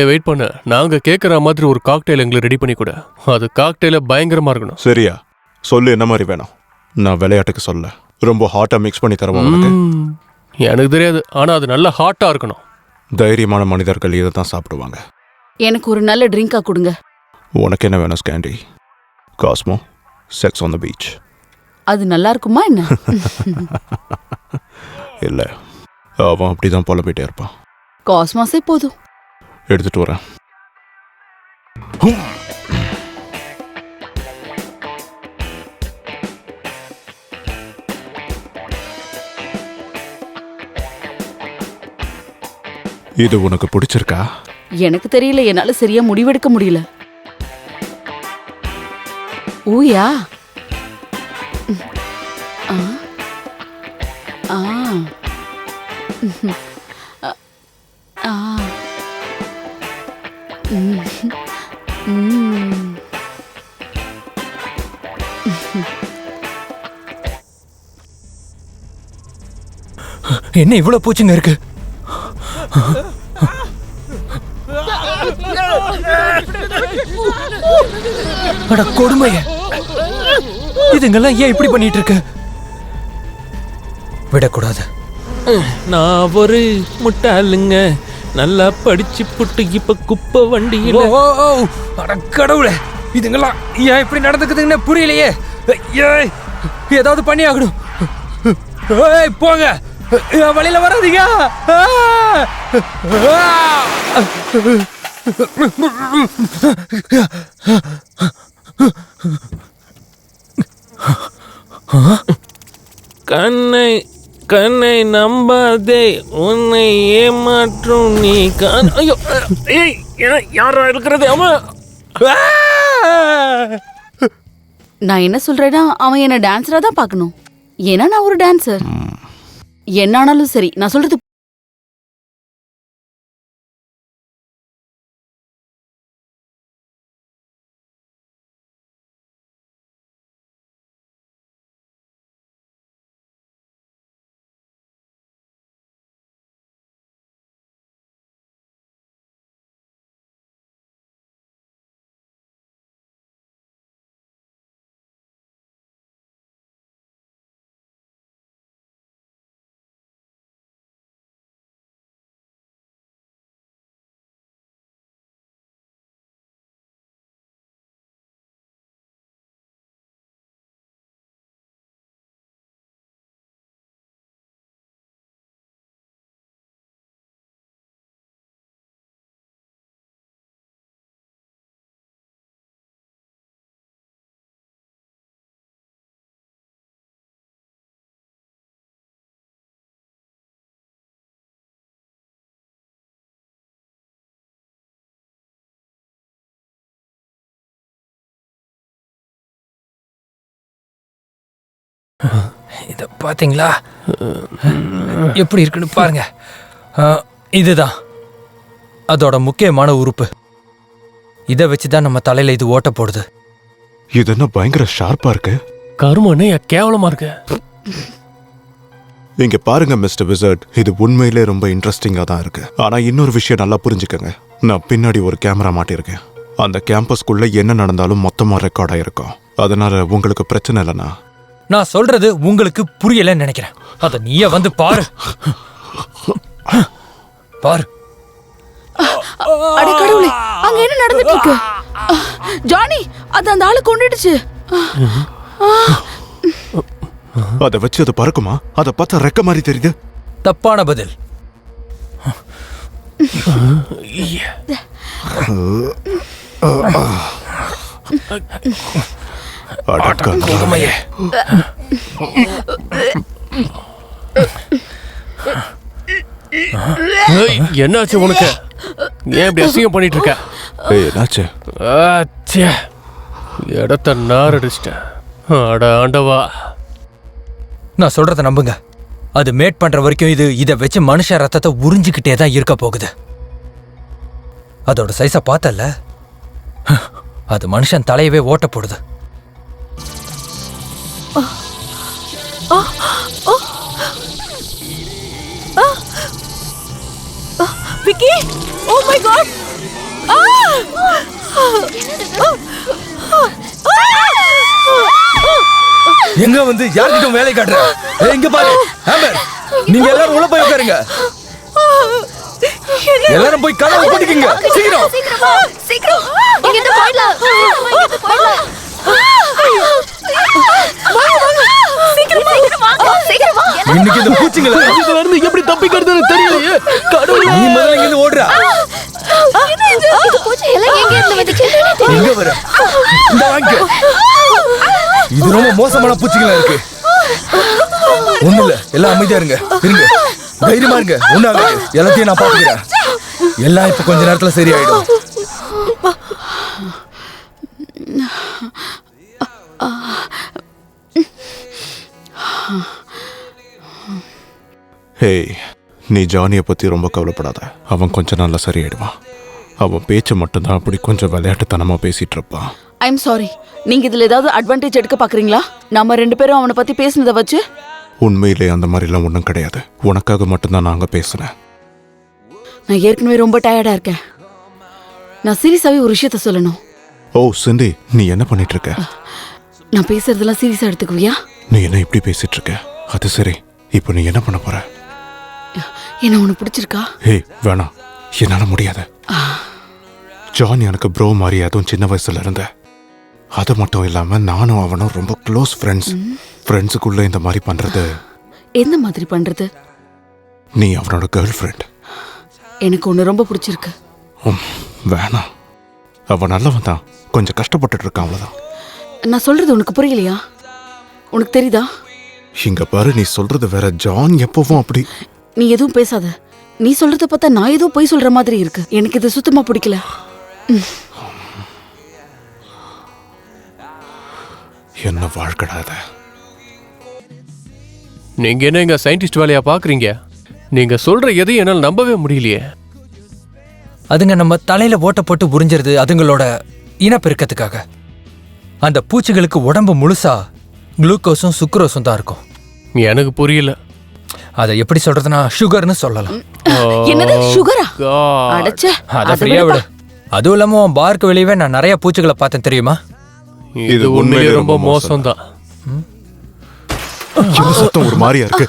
[SPEAKER 8] வெயிட் பண்ண. நாங்க கேக்குற மாதிரி ஒரு காக்டெயில் எங்களுக்கு ரெடி பண்ணி கூட. அது காக்டெயில பயங்கரமா இருக்கணும்.
[SPEAKER 12] சரியா? சொல்லு என்ன மாதிரி வேணும். நான் விளையாட்டுக்கு சொல்ல. ரொம்ப ஹாட்டா மிக்ஸ் பண்ணி தரவா உங்களுக்கு?
[SPEAKER 8] எனக்கு தெரியாது, ஆனா அது நல்ல ஹாட்டா இருக்கணும்.
[SPEAKER 12] தைரியமான மனிதர்கள் இதை தான் சாப்பிடுவாங்க.
[SPEAKER 6] எனக்கு ஒரு நல்ல ட்ரிங்கா கொடுங்க.
[SPEAKER 12] உனக்கு என்ன வேணும் ஸ்கேண்டி? Cosmo, sex on the beach.
[SPEAKER 6] அது நல்லா இருக்குமா என்ன?
[SPEAKER 12] இல்ல, அவன் அப்படிதான் புலம்பிட்டே இருப்பான்.
[SPEAKER 6] காஸ்மாஸே போதும்.
[SPEAKER 12] எடுத்துட்டு வரேன். இது உனக்கு பிடிச்சிருக்கா?
[SPEAKER 6] எனக்கு தெரியல, என்னால சரியா முடிவெடுக்க முடியல. ஊயா. ஆ ஆ ஆ
[SPEAKER 4] என்ன இவ்வளவு பூச்சிங்க இருக்கு? அட கொடுமைய, இதுங்கெல்லாம் ஏன் இப்படி பண்ணிட்டு இருக்கு? விடக்கூடாது.
[SPEAKER 2] நான் ஒரு முட்டாளுங்க, நல்லா படிச்சு புட்டு இப்ப குப்பை வண்டியில.
[SPEAKER 4] அட கடவுளே, இதுங்கெல்லாம் ஏன் இப்படி நடந்துக்குதுன்னு புரியலையே. ஏய், ஏதாவது பண்ணி ஆகணும். ஏய், போங்க, வழியில வராதீங்க.
[SPEAKER 2] கண்ணை கண்ணை நம்பாதே, உன்னை ஏமாற்றும் நீ கண். ஐயோ, ஏய், யாரா இருக்கிறது? அவன்
[SPEAKER 6] நான் என்ன சொல்றேன்னா, அவன் என்ன டான்ஸரா தான் பார்க்கணும். ஏன்னா நான் ஒரு டான்சர். என்ன ஆனாலும் சரி, நான் சொல்றது
[SPEAKER 4] இத பாத்தீங்களா? எப்படி இருக்குன்னு பாருங்க. இதுதான் அதோட முக்கியமான உறுப்பு. இதை வச்சுதான் நம்ம தலையில இது ஓட்ட போடுது.
[SPEAKER 12] இது என்ன பயங்கர ஷார்ப்பா இருக்கு.
[SPEAKER 8] கருமனே கேவலமா இருக்கு.
[SPEAKER 12] இங்க பாருங்க மிஸ்டர் விசர்ட், இது உண்மையிலே ரொம்ப இன்ட்ரெஸ்டிங்கா தான் இருக்கு. ஆனா இன்னொரு விஷயம் நல்லா புரிஞ்சுக்கங்க. நான் பின்னாடி ஒரு கேமரா மாட்டியிருக்கேன். அந்த கேம்பஸ்குள்ள என்ன நடந்தாலும் மொத்தமா ரெக்கார்ட் ஆயிருக்கும். அதனால உங்களுக்கு பிரச்சனை இல்லைனா.
[SPEAKER 4] நான் சொல்றது உங்களுக்கு புரியலன்னு நினைக்கிறேன். அத நீயே வந்து பாரு. பாரு.
[SPEAKER 6] அட கடவுளே, அங்க என்ன நடந்துட்டு இருக்கு? ஜானி, அது அந்த ஆளு கொண்டுடுச்சு.
[SPEAKER 12] அதை வச்சு அது பறக்குமா? அதை பார்த்தா ரெக்க மாதிரி தெரியுது.
[SPEAKER 4] தப்பான பதில்.
[SPEAKER 8] என்னாச்சு உனக்கு? ஏன் இப்படி அசிங்கம் பண்ணிட்டு இருக்க?
[SPEAKER 12] என்னாச்சு?
[SPEAKER 8] இடத்த நாரடிச்சிட்டேன். அட ஆண்டவா.
[SPEAKER 4] நான் சொல்றத நம்புங்க. அது மேட் பண்ற வரைக்கும் இதை வச்சு மனுஷ ரத்தத்தை உறிஞ்சிக்கிட்டே தான் இருக்க போகுது. அதோட சைஸை பார்த்தல, அது மனுஷன் தலையவே ஓட்ட போடுது.
[SPEAKER 1] Vicky, oh my god.
[SPEAKER 7] எங்க வந்து யார்கிட்ட வேலை காட்டுற? எங்க பாரு ஆம்பர், நீங்க எல்லாரும் உள்ள போய் உட்காருங்க. எல்லாரும் போய் கதவை பூட்டிக்கங்க. சீக்கிரம்
[SPEAKER 11] சீக்கிரம் இங்க இருந்து போயிடலாம்.
[SPEAKER 7] இன்னைக்கு இந்த பூச்சிங்கள
[SPEAKER 8] இதுல இருந்து எப்படி தப்பிக்கிறதுன்னு தெரியலையே. கடவுளே,
[SPEAKER 7] நீ முதல்ல இங்க இருந்து ஓடுறா.
[SPEAKER 11] இது பூச்சி எல்லாம் எங்க இருந்து வந்துச்சு?
[SPEAKER 7] எங்க வர? இந்த வாங்க. இது ரொம்ப மோசமான பூச்சிகளா இருக்கு. ஒண்ணும் இல்ல, எல்லாம் அமைதியா இருங்க. இருங்க, தைரியமா இருங்க. ஒண்ணாகாது, எல்லாத்தையும் நான் பாத்துக்கிறேன். எல்லாம் இப்ப கொஞ்ச நேரத்துல சரியாயிடும்.
[SPEAKER 12] ஹேய், நீ ஜானியை பத்தி ரொம்ப கவலைப்படாத. அவன் கொஞ்ச நாள்ல சரியாயிடுவான். அவன் பேச்சு மட்டும்தான் அப்படி கொஞ்சம் விளையாட்டுத்தனமா பேசிட்டு இருப்பான்.
[SPEAKER 6] I'm sorry. நீங்க இதுல ஏதாவது அட்வான்டேஜ் எடுக்க பாக்குறீங்களா? நம்ம 2 பேரும் அவனை பத்தி பேசுனதை வச்சு.
[SPEAKER 12] உண்மையிலே அந்த மாதிரிலாம் ஒன்றும் கிடையாது. உனக்காக மட்டும்தான் நாங்க பேசுனேன்.
[SPEAKER 6] நான் ஏற்கனவே ரொம்ப டயர்டா இருக்கேன். நான் சீரியஸாவே ஒரு விஷயத்த சொல்லணும்.
[SPEAKER 12] ஓ சிண்டி, நீ என்ன பண்ணிட்டு இருக்க?
[SPEAKER 6] நான் பேசுறதெல்லாம் சீரியஸா எடுத்துக்குவியா?
[SPEAKER 12] நீ என்ன இப்படி பேசிட்டு இருக்க? அது சரி, இப்போ நீ என்ன பண்ண போற?
[SPEAKER 6] என்ன உனக்கு பிடிச்சிருக்கா?
[SPEAKER 12] ஏய் வேணாம், என்னால முடியாது. ஜான் எனக்கு ப்ரோ மாதிரி, அதுவும் சின்ன வயசுல இருந்த. அது மட்டும் இல்லாம நானும் அவனும் ரொம்ப க்ளோஸ் ஃப்ரெண்ட்ஸ். ஃப்ரெண்ட்ஸுக்குள்ள இந்த மாதிரி பண்றது.
[SPEAKER 6] எந்த மாதிரி பண்றது?
[SPEAKER 12] நீ அவனோட கேர்ள் ஃப்ரெண்ட்.
[SPEAKER 6] எனக்கு ஒண்ணு ரொம்ப பிடிச்சிருக்கு.
[SPEAKER 12] வேணாம், அவன் நல்லவன் தான், கொஞ்சம் கஷ்டப்பட்டுட்டு இருக்கான், அவ்வளவுதான்.
[SPEAKER 6] நான் சொல்றது உனக்கு புரியலையா? உனக்கு தெரியுதா?
[SPEAKER 12] இங்க பாரு, நீ சொல்றது வேற. ஜான் எப்பவும் அப்படி.
[SPEAKER 6] நீ எதுவும் பேசாத. நீ சொல்றத பார்த்தா நான் ஏதோ போய் சொல்ற மாதிரி இருக்கு. எனக்கு இது சுத்தமா பிடிக்கல.
[SPEAKER 12] என்ன வாழ்க்கடாத.
[SPEAKER 8] நீங்க என்ன எங்க சயின்டிஸ்ட் வேலையா பாக்குறீங்க? நீங்க சொல்ற எதையும் என்னால் நம்பவே முடியலையே.
[SPEAKER 4] அதுங்க நம்ம தலையில ஓட்ட போட்டு உறிஞ்சிருது அதுங்களோட இனப்பெருக்கத்துக்காக. அந்த பூச்சிகளுக்கு உடம்பு முழுசா குளுக்கோஸும் சுக்ரோஸும் தான் இருக்கும்.
[SPEAKER 8] எனக்கு புரியல.
[SPEAKER 4] அதை எப்படி சொல்றதுன்னா சுகர்னு சொல்லலாம்.
[SPEAKER 6] என்னது சுகரா? அடச்சே,
[SPEAKER 4] அத ஃப்ரீயா விடு. அதுவும் இல்லாம பார்க்கு வெளியவே நான் நிறைய பூச்சிகளை பார்த்தேன், தெரியுமா?
[SPEAKER 8] இது உண்மையிலே ரொம்ப மோசம் தான்.
[SPEAKER 12] சத்தம் ஒரு மாதிரியா இருக்கு.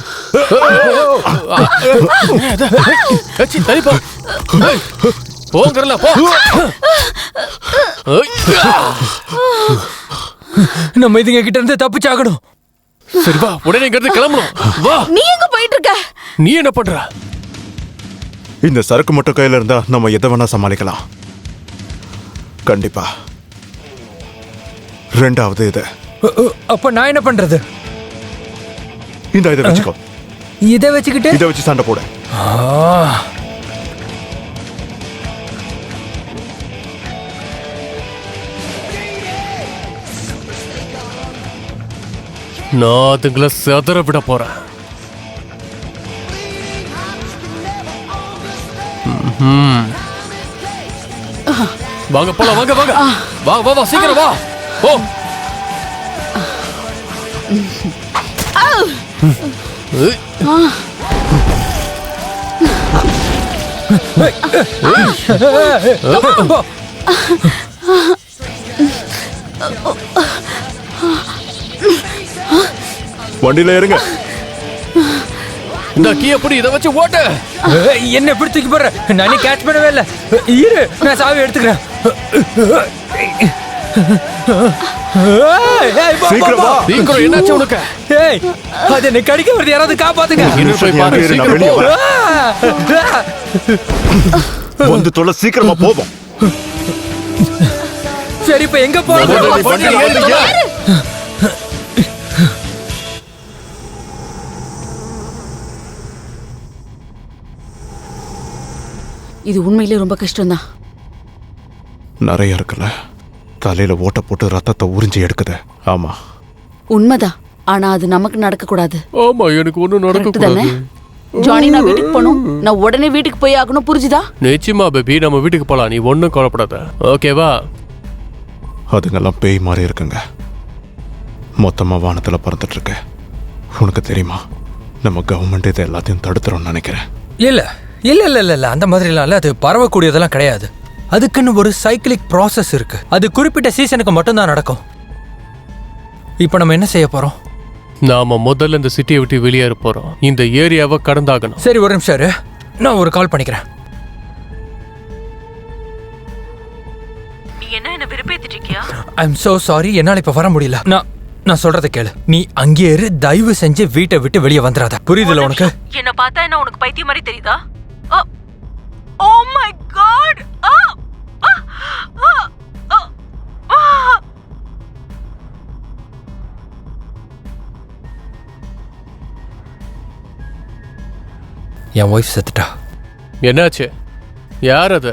[SPEAKER 8] போங்கறல போ.
[SPEAKER 4] நம்ம இதுங்க கிட்ட இருந்து தப்பிச்சாகணும்.
[SPEAKER 8] சரி வா, உடனே இங்க இருந்து கிளம்பணும். வா.
[SPEAKER 6] நீ எங்க போயிட்டு இருக்க?
[SPEAKER 8] நீ என்ன பண்ற?
[SPEAKER 12] இந்த சரக்கு மட்டும் கையில இருந்தா நம்ம எதை வேணா சமாளிக்கலாம். கண்டிப்பா. ரெண்டாவது இது.
[SPEAKER 4] அப்ப நான் என்ன பண்றது?
[SPEAKER 12] இந்த இதை வச்சுக்கோ.
[SPEAKER 4] இதை வச்சுக்கிட்டு
[SPEAKER 12] இதை வச்சு சண்டை போட.
[SPEAKER 8] நான் அதுங்களை செதற விட போறேன். வாங்க போலாம், வாங்க வாங்க, வா வா வா, சீக்கிரம் வா. ஓ
[SPEAKER 12] வண்டியில இருங்க.
[SPEAKER 8] இந்த கீ எப்படி இதை வச்சு ஓட்டு.
[SPEAKER 4] என்ன எப்படி தூக்கி போடுற? நானே கேட்ச் பண்ணவே இல்லை. இரு, நான் சாவி எடுத்துக்கிறேன்.
[SPEAKER 12] சீக்கிரம் வா.
[SPEAKER 8] சீக்கிரம், என்னாச்சு உனக்கு?
[SPEAKER 4] ஏய், அது என்ன கடிக்க வருது, யாராவது காப்பாத்துங்க.
[SPEAKER 8] இன்னும் போய் பாரு,
[SPEAKER 12] இரு, நான்
[SPEAKER 8] சீக்கிரம்
[SPEAKER 12] வெளியே
[SPEAKER 8] போ.
[SPEAKER 12] வரேன். வந்து தொலை, சீக்கிரமா போவோம்.
[SPEAKER 4] சரி, இப்ப எங்க போறது?
[SPEAKER 8] வண்டியில ஏறி தொலை.
[SPEAKER 6] இது உண்மையிலே ரொம்ப கஷ்டம்தான்.
[SPEAKER 12] நிறைய இருக்குல்ல. தலையில ஓட்ட போட்டு ரத்தத்தை உறிஞ்சி எடுக்குது. ஆமா,
[SPEAKER 6] உண்மைதான். ஆனா அது நமக்கு நடக்க கூடாது.
[SPEAKER 8] ஆமா, எனக்கு ஒண்ணும் நடக்க
[SPEAKER 6] Correct தானே?
[SPEAKER 8] கூடாது.
[SPEAKER 6] ஜானி, நான் வீட்டுக்கு போகணும். நான் உடனே வீட்டுக்கு போய் ஆகணும், புரிஞ்சுதா?
[SPEAKER 8] நிச்சயமா பேபி, நம்ம வீட்டுக்கு போலாம். நீ ஒன்னும் கவலைப்படாத, ஓகேவா?
[SPEAKER 12] அதுங்கெல்லாம் பேய் மாதிரி இருக்குங்க. மொத்தமா வானத்துல பறந்துட்டு இருக்கு. உனக்கு தெரியுமா, நம்ம கவர்மெண்ட் இதை எல்லாத்தையும் தடுத்துறோம்னு நினைக்கிறேன்.
[SPEAKER 4] இல்ல இல்ல இல்ல இல்ல இல்ல, அந்த மாதிரிலாம் இல்ல. அது பரவக்கூடியதெல்லாம் கிடையாது. அதுக்குன்னு ஒரு சைக்கிளிக் ப்ராசஸ் இருக்கு. அது குறிப்பிட்ட சீசனுக்கு மட்டும்தான் நடக்கும். இப்போ நம்ம என்ன செய்ய போறோம்?
[SPEAKER 8] நாம முதல்ல இந்த சிட்டியை விட்டு வெளியேற போறோம். இந்த ஏரியாவை கடந்தாகணும்.
[SPEAKER 4] சரி, ஒரு நிமிஷம் இரு. நான் ஒரு கால் பண்ணிக்கிறேன்.
[SPEAKER 1] நீ என்ன விருப்பேத்திட்டு இருக்கியா?
[SPEAKER 4] ஐ எம் சோ சாரி, என்னால இப்ப வர முடியல. நான் சொல்றத கேளு. நீ அங்கே இரு, தயவு செஞ்சு வீட்டை விட்டு வெளியே வந்துடாத. புரியுதுல உனக்கு?
[SPEAKER 1] என்ன பார்த்தா என்ன உனக்கு பைத்தியம் மாதிரி தெரியுதா? Oh my god!
[SPEAKER 4] என் ஒய்ஃப் செத்துட்டா.
[SPEAKER 8] என்னாச்சு? யார் அது?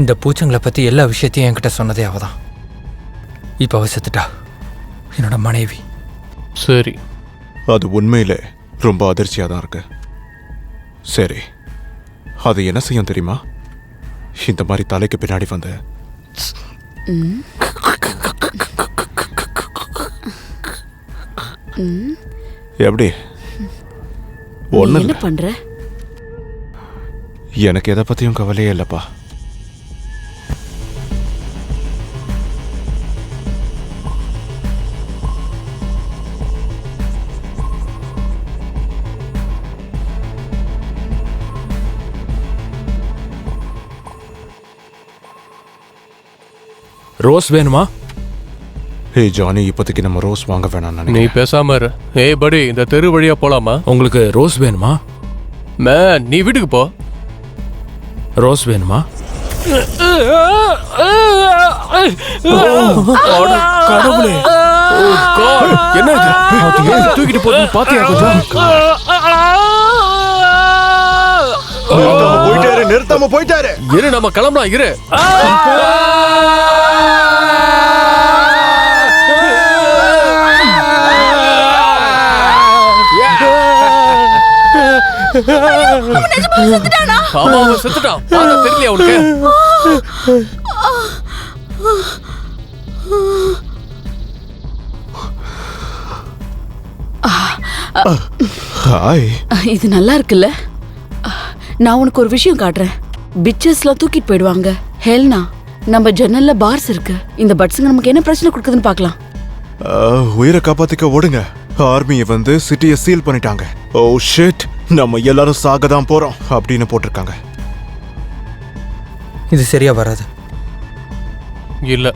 [SPEAKER 4] இந்த பூச்சங்களை பத்தி எல்லா விஷயத்தையும் என்கிட்ட சொன்னதே அவதான். இப்ப அவ செத்துட்டா. என்னோட மனைவி.
[SPEAKER 8] சரி,
[SPEAKER 12] அது உண்மையிலே ரொம்ப அதிர்ச்சியா தான் இருக்கு. சரி, அது என்ன செய்யும் தெரியுமா? இந்த மாதிரி தலைக்கு பின்னாடி வந்து எப்படி ஒண்ணு
[SPEAKER 6] என்ன பண்ற?
[SPEAKER 12] எனக்கு எதை பத்தியும் கவலையே இல்லப்பா.
[SPEAKER 2] ரோஸ் வேணுமா?
[SPEAKER 12] ஹே ஜானி, இப்போதைக்கு நம்ம ரோஸ் வாங்க வேணாம்
[SPEAKER 8] நீ
[SPEAKER 12] நினைக்கிறேன்.
[SPEAKER 8] பேசாம இரு. ஏய் படி, இந்த தெரு வழியா போலாமா?
[SPEAKER 2] உங்களுக்கு ரோஸ் வேணுமா?
[SPEAKER 8] மேன், நீ வீட்டுக்கு போ.
[SPEAKER 2] ரோஸ் வேணுமா? கடவுளே, என்ன இது? அது ஏன் தூக்கிட்டு போறது பாத்தியா? கொஞ்சம்
[SPEAKER 12] நிறுத்தாம போயிட்டாரு.
[SPEAKER 8] இரு, நம்ம கிளம்பலாம். இரு. ஆமா, அவன் செத்துட்டான். பார்த்தா தெரியலையா உனக்கு?
[SPEAKER 12] ஹாய்.
[SPEAKER 6] இது நல்லா இருக்குல்ல? நான் உனக்கு ஒரு விஷயம் காட்டுறேன். பிச்சர்ஸ்லாம் தூக்கிட்டு போயிடுவாங்க. ஹெல்னா, நம்ம ஜன்னல்ல பார்ஸ் இருக்கு. இந்த பட்ஸுங்க நமக்கு என்ன பிரச்சனை கொடுக்குதுன்னு பார்க்கலாம்.
[SPEAKER 12] உயிரை காப்பாத்திக்க ஓடுங்க. ஆர்மியை வந்து சிட்டியை சீல் பண்ணிட்டாங்க. ஓ ஷிட், நம்ம எல்லாரும் சாக தான் போறோம் அப்படின்னு போட்டிருக்காங்க.
[SPEAKER 4] இது சரியா வராது.
[SPEAKER 8] இல்ல,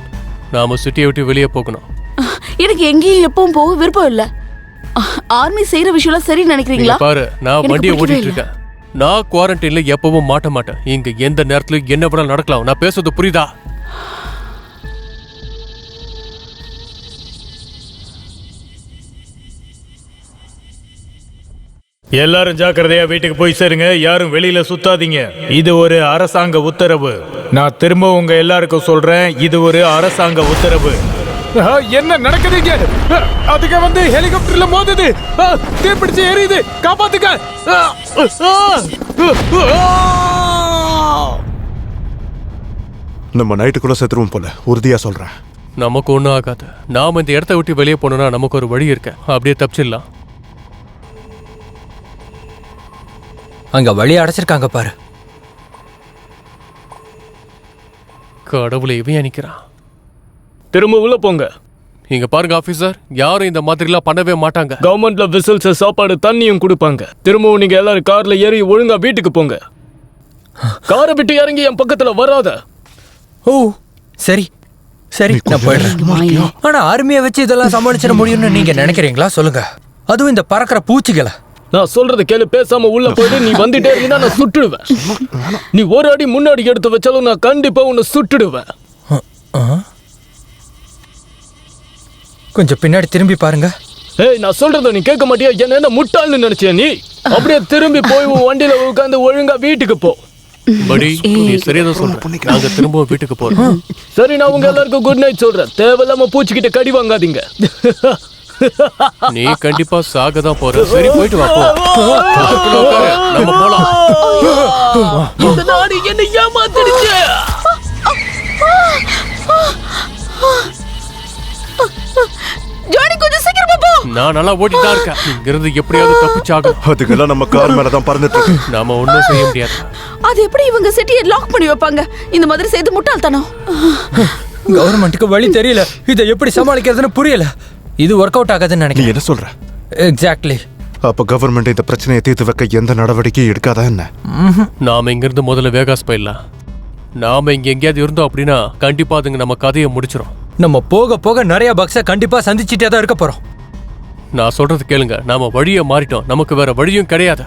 [SPEAKER 8] நாம சிட்டியை விட்டு வெளியே போகணும்.
[SPEAKER 6] எனக்கு எங்கேயும் எப்பவும் போக விருப்பம் இல்ல. ஆர்மி செய்யற விஷயம்லாம் சரி நினைக்கிறீங்களா?
[SPEAKER 8] இங்க பாரு, நான்
[SPEAKER 6] எனக்கு
[SPEAKER 8] வண்டியை
[SPEAKER 6] பிடிக்கவே
[SPEAKER 8] ஓட்டிட்டு
[SPEAKER 6] இல்ல.
[SPEAKER 8] இருக்கேன். நான் குவாரண்டைன்ல எப்பவும் மாட்ட மாட்டேன். இங்க எந்த நேரத்துல என்ன வேணாலும் நடக்கலாம். நான் பேசுறது புரியுதா?
[SPEAKER 5] எல்லாரும் ஜாக்கிரதையா வீட்டுக்கு போய் சேருங்க. யாரும் வெளியில சுத்தாதீங்க. இது ஒரு அரசாங்க உத்தரவு. நான் திரும்ப உங்க எல்லாருக்கும் சொல்றேன், இது ஒரு அரசாங்க உத்தரவு. என்ன நடக்குதுங்க? அதுக்கு வந்து ஹெலிகாப்டர்ல மோதுது. தீப்பிடிச்சு எரியுது. காப்பாத்துக்க.
[SPEAKER 12] நம்ம நைட்டுக்குள்ள செத்துருவோம் போல, உறுதியா சொல்றேன்.
[SPEAKER 8] நமக்கு ஒன்றும் ஆகாது. நாம இந்த இடத்த விட்டு வெளியே போனோம்னா நமக்கு ஒரு வழி இருக்கு. அப்படியே தப்பிச்சிடலாம்.
[SPEAKER 4] அங்க வழி அடைச்சிருக்காங்க பாரு.
[SPEAKER 8] கடவுளை இவன் நிக்கிறான்.
[SPEAKER 13] திரும்ப உள்ள போங்க.
[SPEAKER 8] இங்க பாருங்க ஆபீசர், யாரும் இந்த மாதிரிலாம் பண்ணவே மாட்டாங்க.
[SPEAKER 13] கவர்மெண்ட்ல விசில்ஸ், சாப்பாடு, தண்ணியும் கொடுப்பாங்க. திரும்பவும் நீங்க எல்லாரும் கார்ல ஏறி ஒழுங்கா வீட்டுக்கு போங்க. காரை விட்டு இறங்கி என் பக்கத்துல வராத.
[SPEAKER 4] ஓ சரி சரி, நான் போயிடுறேன். ஆனா ஆர்மியை வச்சு இதெல்லாம் சமாளிச்சிட முடியும்னு நீங்க நினைக்கிறீங்களா? சொல்லுங்க. அதுவும் இந்த பறக்கிற பூச்சிகளை.
[SPEAKER 13] நான் சொல்றத கேளு. பேசாம உள்ள போயிட்டு நீ வந்துட்டே இருந்தா நான் சுட்டுடுவேன். நீ ஒரு அடி முன்னாடி எடுத்து வச்சாலும் நான் கண்டிப்பா உன்னை சுட்டுடுவேன்.
[SPEAKER 4] கொஞ்சம் பின்னாடி திரும்பி பாருங்க.
[SPEAKER 13] ஏய், நான் சொல்றத நீ கேட்க மாட்டியா? என்ன முட்டாள்னு நினைச்சியா நீ? அப்படியே திரும்பி போய் உன் வண்டியில உட்காந்து ஒழுங்கா வீட்டுக்கு போ.
[SPEAKER 8] படி, நீ சரியா தான் சொல்ற. நாங்க திரும்பவும் வீட்டுக்கு போறோம்.
[SPEAKER 13] சரி, நான் உங்க எல்லாருக்கும் குட் நைட் சொல்றேன். தேவையில்லாம பூச்சிக்கிட்ட கடி வாங்காதீங்க.
[SPEAKER 8] நீ கண்டிப்பா சாக தான் போற. சரி, போயிட்டு வா. நம்ம போலாம்.
[SPEAKER 13] இந்த நாடு என்ன ஏமாத்திடுச்சு.
[SPEAKER 6] ஜானி, கொஞ்சம் சீக்கிரமா போ.
[SPEAKER 8] நான் நல்லா ஓட்டிட்டு தான் இருக்கேன். இங்க இருந்து எப்படியாவது தப்பிச்சாகும்.
[SPEAKER 12] அதுக்கெல்லாம் நம்ம கார் மேல தான் பறந்துட்டு இருக்கு.
[SPEAKER 8] நாம ஒண்ணும் செய்ய முடியாது.
[SPEAKER 6] அது எப்படி இவங்க சிட்டியை லாக் பண்ணி வைப்பாங்க? இந்த மாதிரி செய்து முட்டாள்தனம்.
[SPEAKER 4] கவர்மெண்ட்டுக்கு வழி தெரியல. இதை எப்படி சமாளிக்கிறதுன்னு புரியல. இது ஒர்க் அவுட் ஆகாதுன்னு
[SPEAKER 12] நீ
[SPEAKER 4] நினைக்கிறேன்.
[SPEAKER 12] என்ன சொல்ற?
[SPEAKER 4] எக்ஸாக்ட்லி.
[SPEAKER 12] அப்ப கவர்மெண்ட் இந்த பிரச்சனையை தீர்த்து வைக்க எந்த நடவடிக்கையும் எடுக்காதா என்ன?
[SPEAKER 8] நாம இங்க இருந்து முதல்ல வேகாஸ் போயிடலாம். நாம இங்க எங்கேயாவது இருந்தோம் அப்படின்னா கண்டிப்பா அதுங்க நம்ம கதையை முடிச்சிடும்.
[SPEAKER 4] நம்ம போக போக நிறைய பக்ஸை கண்டிப்பா சந்திச்சுட்டே தான் இருக்க போறோம்.
[SPEAKER 8] நான் சொல்றது கேளுங்க. நாம வழியை மாறிட்டோம். நமக்கு வேற வழியும் கிடையாது.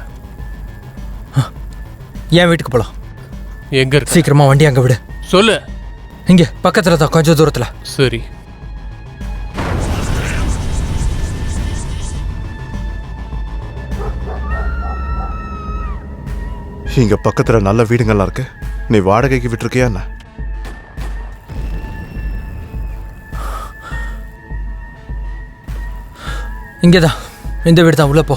[SPEAKER 4] என் வீட்டுக்கு போலாம்.
[SPEAKER 8] எங்க இருக்கு?
[SPEAKER 4] சீக்கிரமா வண்டி அங்க விடு.
[SPEAKER 8] சொல்லு.
[SPEAKER 4] இங்க பக்கத்துல தான், கொஞ்சம் தூரத்துல.
[SPEAKER 8] சரி.
[SPEAKER 12] இங்க பக்கத்துல நல்ல வீடுங்கள்லாம் இருக்கு. நீ வாடகைக்கு விட்டுருக்கியா என்ன?
[SPEAKER 4] இங்கதான், இந்த வீடு தான். உள்ள போ.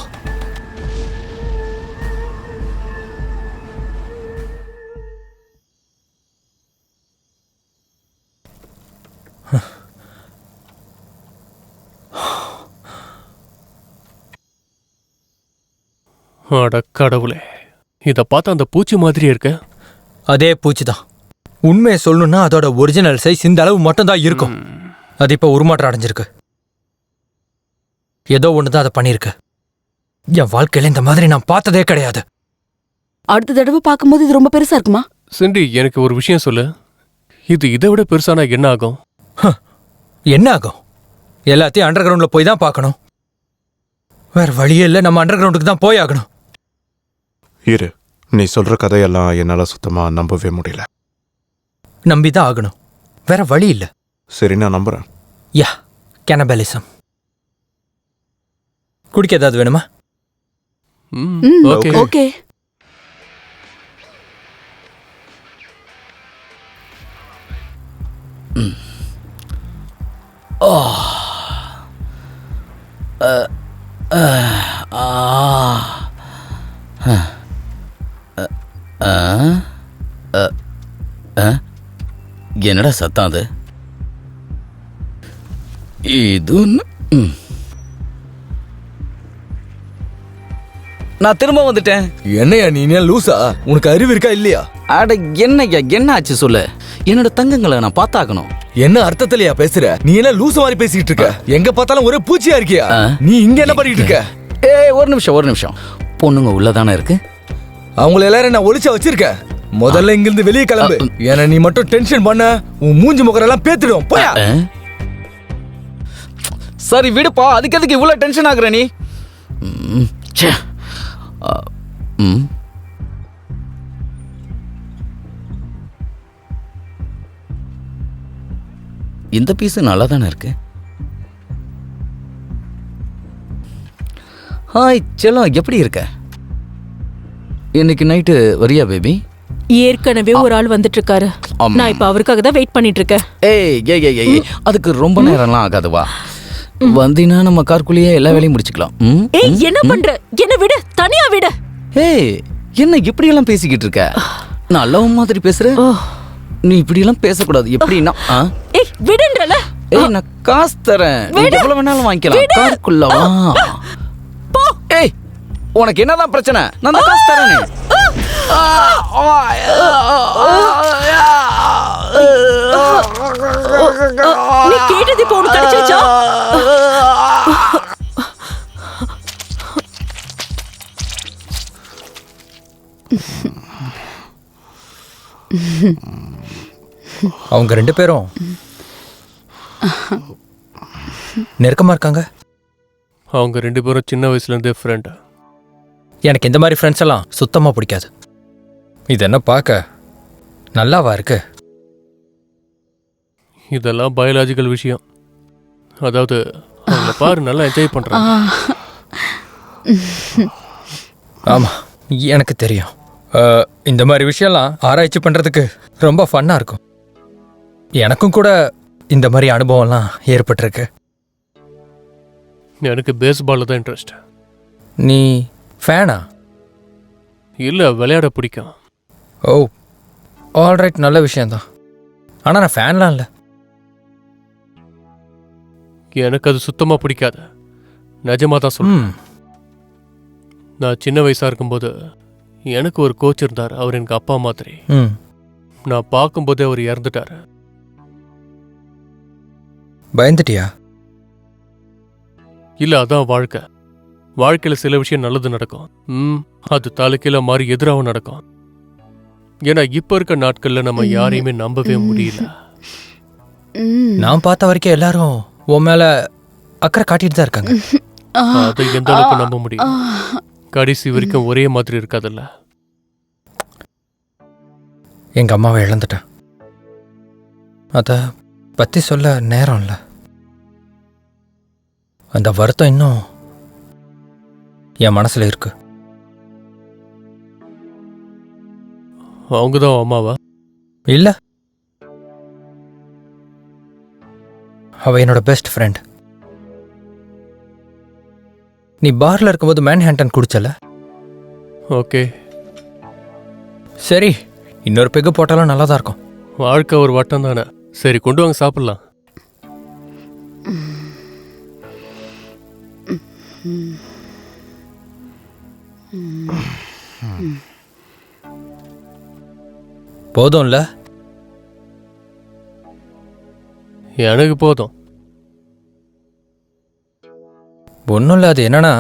[SPEAKER 8] அட கடவுளே, இத பார்த்தா அந்த பூச்சி மாதிரி இருக்கு.
[SPEAKER 4] அதே பூச்சி தான். உண்மையை சொல்லணும்னா அதோட ஒரிஜினல் சைஸ் இந்த அளவு மட்டும் தான் இருக்கும். அது இப்ப உருமாற்றம் அடைஞ்சிருக்கு. ஏதோ ஒண்ணுதான் அதை பண்ணிருக்கு. என் வாழ்க்கையில இந்த மாதிரி நான் பார்த்ததே கிடையாது.
[SPEAKER 6] அடுத்த தடவை பார்க்கும்போது இது ரொம்ப பெருசா இருக்குமா?
[SPEAKER 8] சிண்டி, எனக்கு ஒரு விஷயம் சொல்லு. இது இதை விட பெருசானா என்ன ஆகும்?
[SPEAKER 4] என்ன ஆகும்? எல்லாத்தையும் அண்டர் கிரவுண்ட்ல போய் தான் பார்க்கணும். வேற வழியே இல்லை. நம்ம அண்டர் கிரவுண்டுக்கு தான் போய் ஆகணும்.
[SPEAKER 12] இரு, நீ சொல்ற கதையெல்லாம் என்னால சுத்தமா நம்பவே முடியல.
[SPEAKER 4] நம்பிதான் ஆகணும். வேற வழி இல்ல.
[SPEAKER 12] சரி, நான் நம்புறேன்.
[SPEAKER 4] யா, கேனபாலிசம். குடிக்க ஏதாவது வேணுமா?
[SPEAKER 8] ஓகே.
[SPEAKER 6] ஓகே.
[SPEAKER 7] என்னடா சத்தம் அது? இது நான் திரும்ப வந்துட்டேன்.
[SPEAKER 4] என்னையா நீ லூசா? உனக்கு அறிவு இருக்கா இல்லையா?
[SPEAKER 7] அட என்னய்யா, என்ன ஆச்சு சொல்லு. என்னோட தங்கங்களை நான் பார்த்தாக்கணும்.
[SPEAKER 4] என்ன அர்த்தத்திலயா பேசுற? நீ என்ன லூசு மாதிரி பேசிட்டு இருக்க? எங்க பார்த்தாலும் ஒரே பூச்சியா இருக்கியா? நீ இங்க என்ன பண்ணிட்டு இருக்க?
[SPEAKER 7] ஏய், ஒரு நிமிஷம். பொண்ணுங்க உள்ளதானே இருக்கு.
[SPEAKER 4] அவங்கள எல்லாரும் நான் ஒளிச்சா வச்சிருக்கேன். முதல்ல இங்கிருந்து வெளியே கிளம்பு. ஏன்னா நீ மட்டும் டென்ஷன் பண்ண உன் மூஞ்சி முகரெல்லாம் பேத்துடும். போயா.
[SPEAKER 7] சரி விடுப்பா, அதுக்கு இவ்வளவு டென்ஷன் ஆகுற நீ? இந்த பீஸ் நல்லா தானே இருக்கு. ஹாய் செல்லம், எப்படி இருக்க? இன்னைக்கு நைட்டு வரியா பேபி?
[SPEAKER 1] ஏற்கனவே ஒரு ஆள் வந்துட்டு இருக்காரு. நான் இப்ப அவருக்காக தான் வெயிட் பண்ணிட்டு இருக்கேன்.
[SPEAKER 7] ஏய் அதுக்கு ரொம்ப நேரம்லாம் ஆகாது. வா வந்தீனா நம்ம கார்க்குள்ளேயே எல்லா வேலையும் முடிச்சுக்கலாம்.
[SPEAKER 1] ஏய் என்ன பண்ற? என்ன விடு, தனியா விடு.
[SPEAKER 7] ஏய் என்ன இப்படி எல்லாம் பேசிக்கிட்டு இருக்க? நல்லவ மாதிரி பேசுற. நீ இப்படி எல்லாம் பேசக்கூடாது. எப்படின்னா
[SPEAKER 1] ஏய் விடுன்றல.
[SPEAKER 7] ஏய் நான் காசு தரேன், நீ எவ்வளவு வேணாலும் வாங்கிக்கலாம். காருக்குள்ள வா. ஏய் உனக்கு என்னதான் பிரச்சனை? நான் தான் காசு தரேனே.
[SPEAKER 1] நீ கேட்டது இப்போ உனக்கு கிடைச்சா?
[SPEAKER 4] அவங்க 2 பேரும் நெருக்கமா இருக்காங்க.
[SPEAKER 8] அவங்க 2 பேரும் சின்ன வயசுல இருந்தே ஃப்ரெண்ட்.
[SPEAKER 4] எனக்கு இந்த மாதிரி ஃப்ரெண்ட்ஸ் எல்லாம் சுத்தமா பிடிக்காது. இது என்ன பார்க்க நல்லாவா இருக்கு?
[SPEAKER 8] இதெல்லாம் பயாலஜிக்கல் விஷயம். அதாவது அவங்க பாரு நல்லா என்ஜாய் பண்றாங்க.
[SPEAKER 4] ஆமா எனக்கு தெரியும். இந்த மாதிரி விஷயம்லாம் ஆராய்ச்சி பண்றதுக்கு ரொம்ப ஃபன்னா இருக்கும். எனக்கும் கூட இந்த மாதிரி அனுபவம்லாம் ஏற்பட்டிருக்கு.
[SPEAKER 8] எனக்கு பேஸ்பால்ல தான் இன்ட்ரெஸ்ட்.
[SPEAKER 4] நீ ஃபேனா?
[SPEAKER 8] இல்லை, விளையாட பிடிக்கும்.
[SPEAKER 4] ஓ ஆல்ரைட், நல்ல விஷயந்தான். ஆனால் நான் ஃபேன்லாம் இல்லை.
[SPEAKER 8] எனக்கு அது சுத்தமாக பிடிக்காது. நிஜமாக தான் சொல்றேன். நான் சின்ன வயசாக இருக்கும்போது எனக்கு ஒரு கோச் இருந்தார். அவர் எனக்கு அப்பா மாதிரி. நான் பார்க்கும்போதே அவர் இறந்துட்டார்.
[SPEAKER 4] பயந்துட்டியா?
[SPEAKER 8] இல்லை, அதான் வாழ்க்கை. வாழ்க்கையில் சில விஷயம் நல்லது நடக்கும், அது தலைக்கீழ மாறி எதிராகவும் நடக்கும். ஏன்னா இப்ப இருக்க நாட்கள்ல நம்ம யாரையுமே நம்பவே முடியல.
[SPEAKER 4] நான் பார்த்த வரைக்கும் எல்லாரும் உன் மேல அக்கறை காட்டிட்டு தான் இருக்காங்க.
[SPEAKER 8] அதை எந்த அளவுக்கு நம்ப முடியும்? கடைசி வரைக்கும் ஒரே மாதிரி இருக்காதுல்ல.
[SPEAKER 4] எங்க அம்மாவை இழந்துட்டேன். அத பத்தி சொல்ல நேரம் இல்லை. அந்த வருத்தம் இன்னும் என் மனசுல இருக்கு.
[SPEAKER 8] அவங்கதான் அம்மாவா?
[SPEAKER 4] இல்ல, அவ என்னோட பெஸ்ட் ஃப்ரெண்ட். நீ பார்ல இருக்கும்போது மேன்ஹாட்டன் குடிச்சல?
[SPEAKER 8] ஓகே,
[SPEAKER 4] சரி, இன்னொரு பெக்கு போட்டாலும் நல்லா தான் இருக்கும்.
[SPEAKER 8] வாழ்க்கை ஒரு வட்டம் தானே. சரி, கொண்டு வாங்க, சாப்பிடலாம்.
[SPEAKER 4] போதும்ல?
[SPEAKER 8] எனக்கு போதும்.
[SPEAKER 4] ஒன்றும் இல்லை. அது என்னன்னா,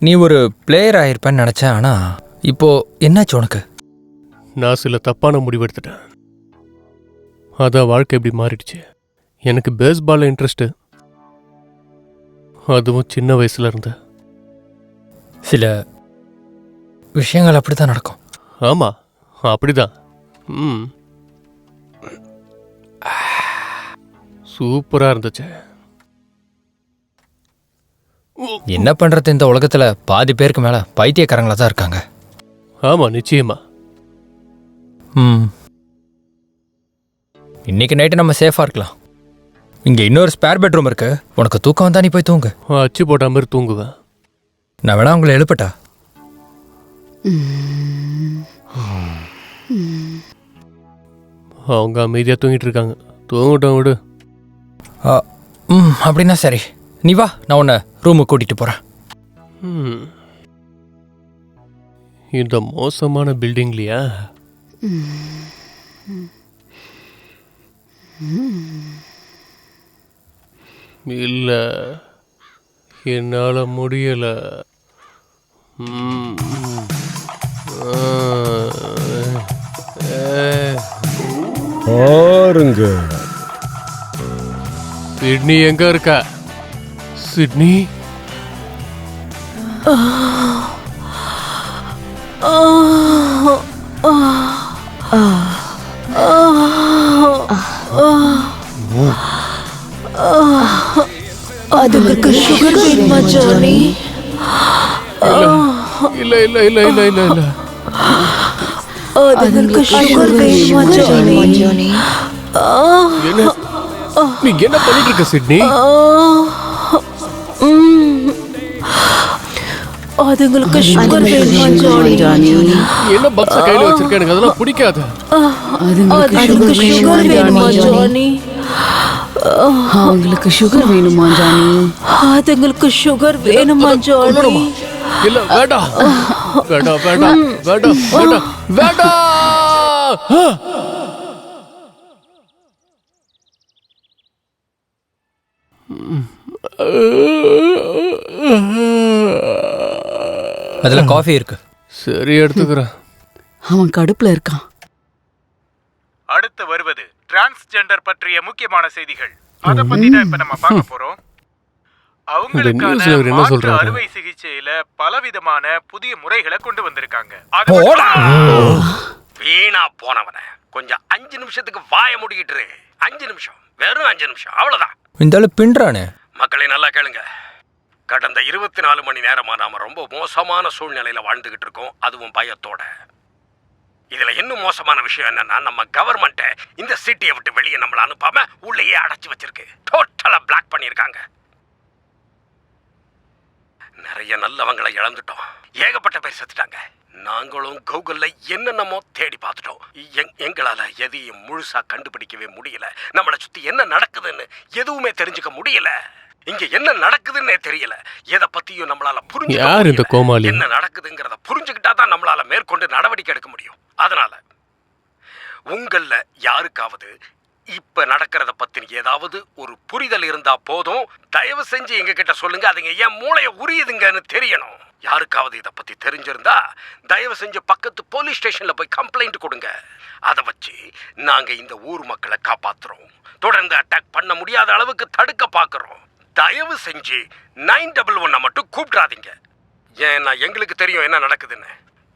[SPEAKER 4] நீ ஒரு பிளேயர் ஆயிருப்பேன்னு நினச்சேன். ஆனால் இப்போ என்னாச்சு உனக்கு?
[SPEAKER 8] நான் சில தப்பான முடிவெடுத்துட்டேன். அதான் வாழ்க்கை இப்படி மாறிடுச்சு. எனக்கு பேஸ்பாலில் இன்ட்ரெஸ்ட்டு, அதுவும் சின்ன வயசுல இருந்து.
[SPEAKER 4] சில விஷயங்கள் அப்படி தான் நடக்கும்.
[SPEAKER 8] ஆமாம், அப்படிதான். சூப்பராக இருந்துச்சு.
[SPEAKER 4] என்ன பண்றது, இந்த உலகத்துல பாதி பேருக்கு மேல பைத்தியக்காரங்களா தான் இருக்காங்க.
[SPEAKER 8] ஆமா, நிச்சயமா.
[SPEAKER 4] இன்னைக்கு நைட்டு நம்ம சேஃபா இருக்கலாம். இங்க இன்னொரு ஸ்பேர் பெட்ரூம் இருக்கு. உனக்கு தூக்கம் வந்தா நீ போய் தூங்கு.
[SPEAKER 8] அச்சு போட்ட மாதிரி தூங்குவேன்.
[SPEAKER 4] நான் வேணா உங்களை எழுப்பட்டா?
[SPEAKER 8] அவங்க அமைதியாக தூங்கிட்டு இருக்காங்க. தூங்கட்டும், விடு.
[SPEAKER 4] அப்படின்னா சரி, நீ வா, நான் உன்னை ரூமுக்கு கூட்டிட்டு போறேன்.
[SPEAKER 8] இந்த மோசமான பில்டிங்லையா? இல்ல, என்னால முடியல.
[SPEAKER 10] பாருங்க,
[SPEAKER 8] சிட்னி எங்க இருக்க? சிட்னி,
[SPEAKER 1] அதுக்கு சுகர் வேணுமா ஜானி?
[SPEAKER 8] இல்ல இல்ல இல்ல இல்ல இல்ல இல்ல
[SPEAKER 1] அதுங்களுக்கு சுகர் வேணுமா ஜானி?
[SPEAKER 8] என்ன நீ என்ன பண்ணிட்டு இருக்க சிட்னி?
[SPEAKER 1] அதுங்களுக்கு சுகர் வேணுமா ஜானி?
[SPEAKER 8] என்ன பாக்ஸ் கையில வச்சிருக்க? எனக்கு அதெல்லாம் பிடிக்காது.
[SPEAKER 1] அதுங்களுக்கு சுகர் வேணுமா ஜானி?
[SPEAKER 6] அவங்களுக்கு சுகர் வேணுமா ஜானி?
[SPEAKER 1] அதுங்களுக்கு சுகர் வேணுமா ஜானி?
[SPEAKER 8] இல்ல வேண்டாம் வேண்டாம் வேண்டாம் வேண்டாம் வேண்டாம் வேண்டாம்.
[SPEAKER 4] அதுல காஃபி இருக்கு.
[SPEAKER 8] சரி எடுத்துக்கிறேன்.
[SPEAKER 6] அவன் கடுப்புல இருக்கான்.
[SPEAKER 5] அடுத்து வருவது டிரான்ஸ்ஜெண்டர் பற்றிய முக்கியமான செய்திகள். அத பத்தி தான் இப்ப நம்ம பார்க்க போறோம். அவங்களுக்கான மாற்று அறுவை சிகிச்சையில பலவிதமான புதிய முறைகளை கொண்டு வந்திருக்காங்க.
[SPEAKER 10] வீணா போனவன கொஞ்சம் 5 நிமிஷத்துக்கு வாய மூடிக்கிட்டு 5 நிமிஷம், வெறும் 5 நிமிஷம், அவ்வளவுதான்.
[SPEAKER 4] இந்த ஆளு பின்றானே.
[SPEAKER 10] மக்களை நல்லா கேளுங்க. கடந்த 24 மணி நேரமா நாம ரொம்ப மோசமான சூழ்நிலையில வாழ்ந்துகிட்டு இருக்கோம், அதுவும் பயத்தோட. இதுல இன்னும் மோசமான விஷயம் என்னன்னா, நம்ம கவர்மெண்ட் இந்த சிட்டியை விட்டு வெளியே நம்மள அனுப்பாம உள்ளேயே அடைச்சு வச்சிருக்கு. டோட்டலா பிளாக் பண்ணிருக்காங்க. நிறைய நல்லவங்களை இழந்துட்டோம். ஏகப்பட்ட பேர் செத்துட்டாங்க. நாங்களும் கூகுள்ல என்னென்னமோ தேடி பார்த்துட்டோம். எங்களால எதையும் முழுசா கண்டுபிடிக்கவே முடியல. நம்மளை சுத்தி என்ன நடக்குதுன்னு எதுவுமே தெரிஞ்சுக்க முடியல. இங்க என்ன நடக்குதுன்னே தெரியல. எதை பத்தியும் நம்மளால புரிஞ்சுக்க என்ன நடக்குதுங்கிறத புரிஞ்சுக்கிட்டா தான் நம்மளால மேற்கொண்டு நடவடிக்கை எடுக்க முடியும். அதனால உங்கள யாருக்காவது இப்ப நடக்கிறத பத்தி ஏதாவது ஒரு புரிதல் இருந்தா போதும், தயவு செஞ்சு எங்க கிட்ட சொல்லுங்க. அதுங்க ஏன் மூளைய உரியுதுங்கன்னு தெரியணும். யாருக்காவது இதை பத்தி தெரிஞ்சிருந்தா தயவு செஞ்சு பக்கத்து போலீஸ் ஸ்டேஷன்ல போய் கம்ப்ளைண்ட் கொடுங்க. அதை வச்சு நாங்க இந்த ஊர் மக்களை காப்பாத்துறோம். தொடர்ந்து அட்டாக் பண்ண முடியாத அளவுக்கு தடுக்க பாக்குறோம். தயவு செஞ்சு 911 மட்டும் கூப்பிடாதீங்க. ஏன்னா எங்களுக்கு தெரியும் என்ன நடக்குதுன்னு.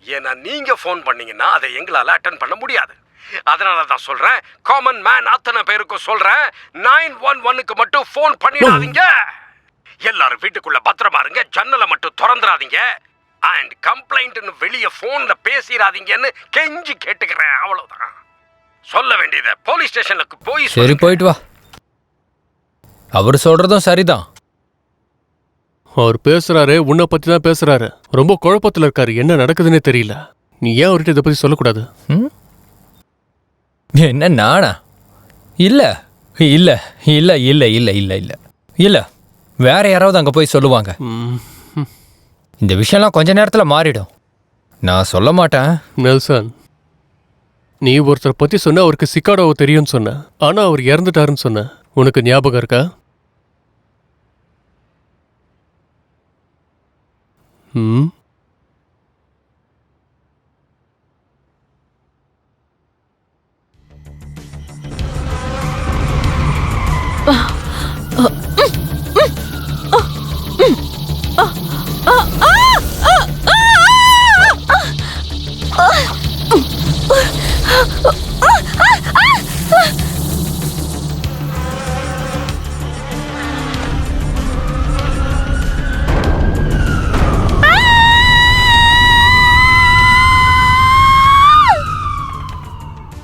[SPEAKER 10] ஏன்னா நீங்க போன் பண்ணீங்கன்னா அதை எங்களால அட்டென்ட் பண்ண முடியாது. அதனால தான் சொல்றேன், காமன் மேன் அத்தனை பேருக்கும் சொல்றேன், 911க்கு மட்டும் போன் பண்ணிடாதீங்க. எல்லாரும் வீட்டுக்குள்ள பத்திரமா இருங்க. ஜன்னலை மட்டும் திறந்துடாதீங்க. அண்ட் கம்ப்ளைண்ட்னு வெளியே போன்ல பேசிடாதீங்கன்னு கெஞ்சி கேட்டுக்கிறேன். அவ்வளவுதான் சொல்ல வேண்டியது. போலீஸ் ஸ்டேஷனுக்கு போய்
[SPEAKER 4] சரி, போயிட்டு வா. அவர் சொல்றதும் சரிதான்.
[SPEAKER 8] அவர் பேசுறாரு, உன்னை பத்தி தான் பேசுறாரு. ரொம்ப குழப்பத்துல இருக்காரு. என்ன நடக்குதுன்னே தெரியல. நீ ஏன் அவர்கிட்ட இதை பத்தி சொல்லக்கூடாது?
[SPEAKER 4] என்ன நானா? இல்ல இல்ல இல்ல இல்ல இல்ல இல்ல இல்ல இல்ல வேற யாராவது அங்க போய் சொல்லுவாங்க. இந்த விஷயம்லாம் கொஞ்ச நேரத்துல மாறிடும். நான் சொல்ல மாட்டேன்.
[SPEAKER 8] நெல்சன், நீ ஒருத்தர் பத்தி சொன்ன, அவருக்கு சிக்காடோவை தெரியும்னு சொன்ன. ஆனா அவர் இறந்துட்டாருன்னு சொன்ன. உனக்கு ஞாபகம் இருக்கா?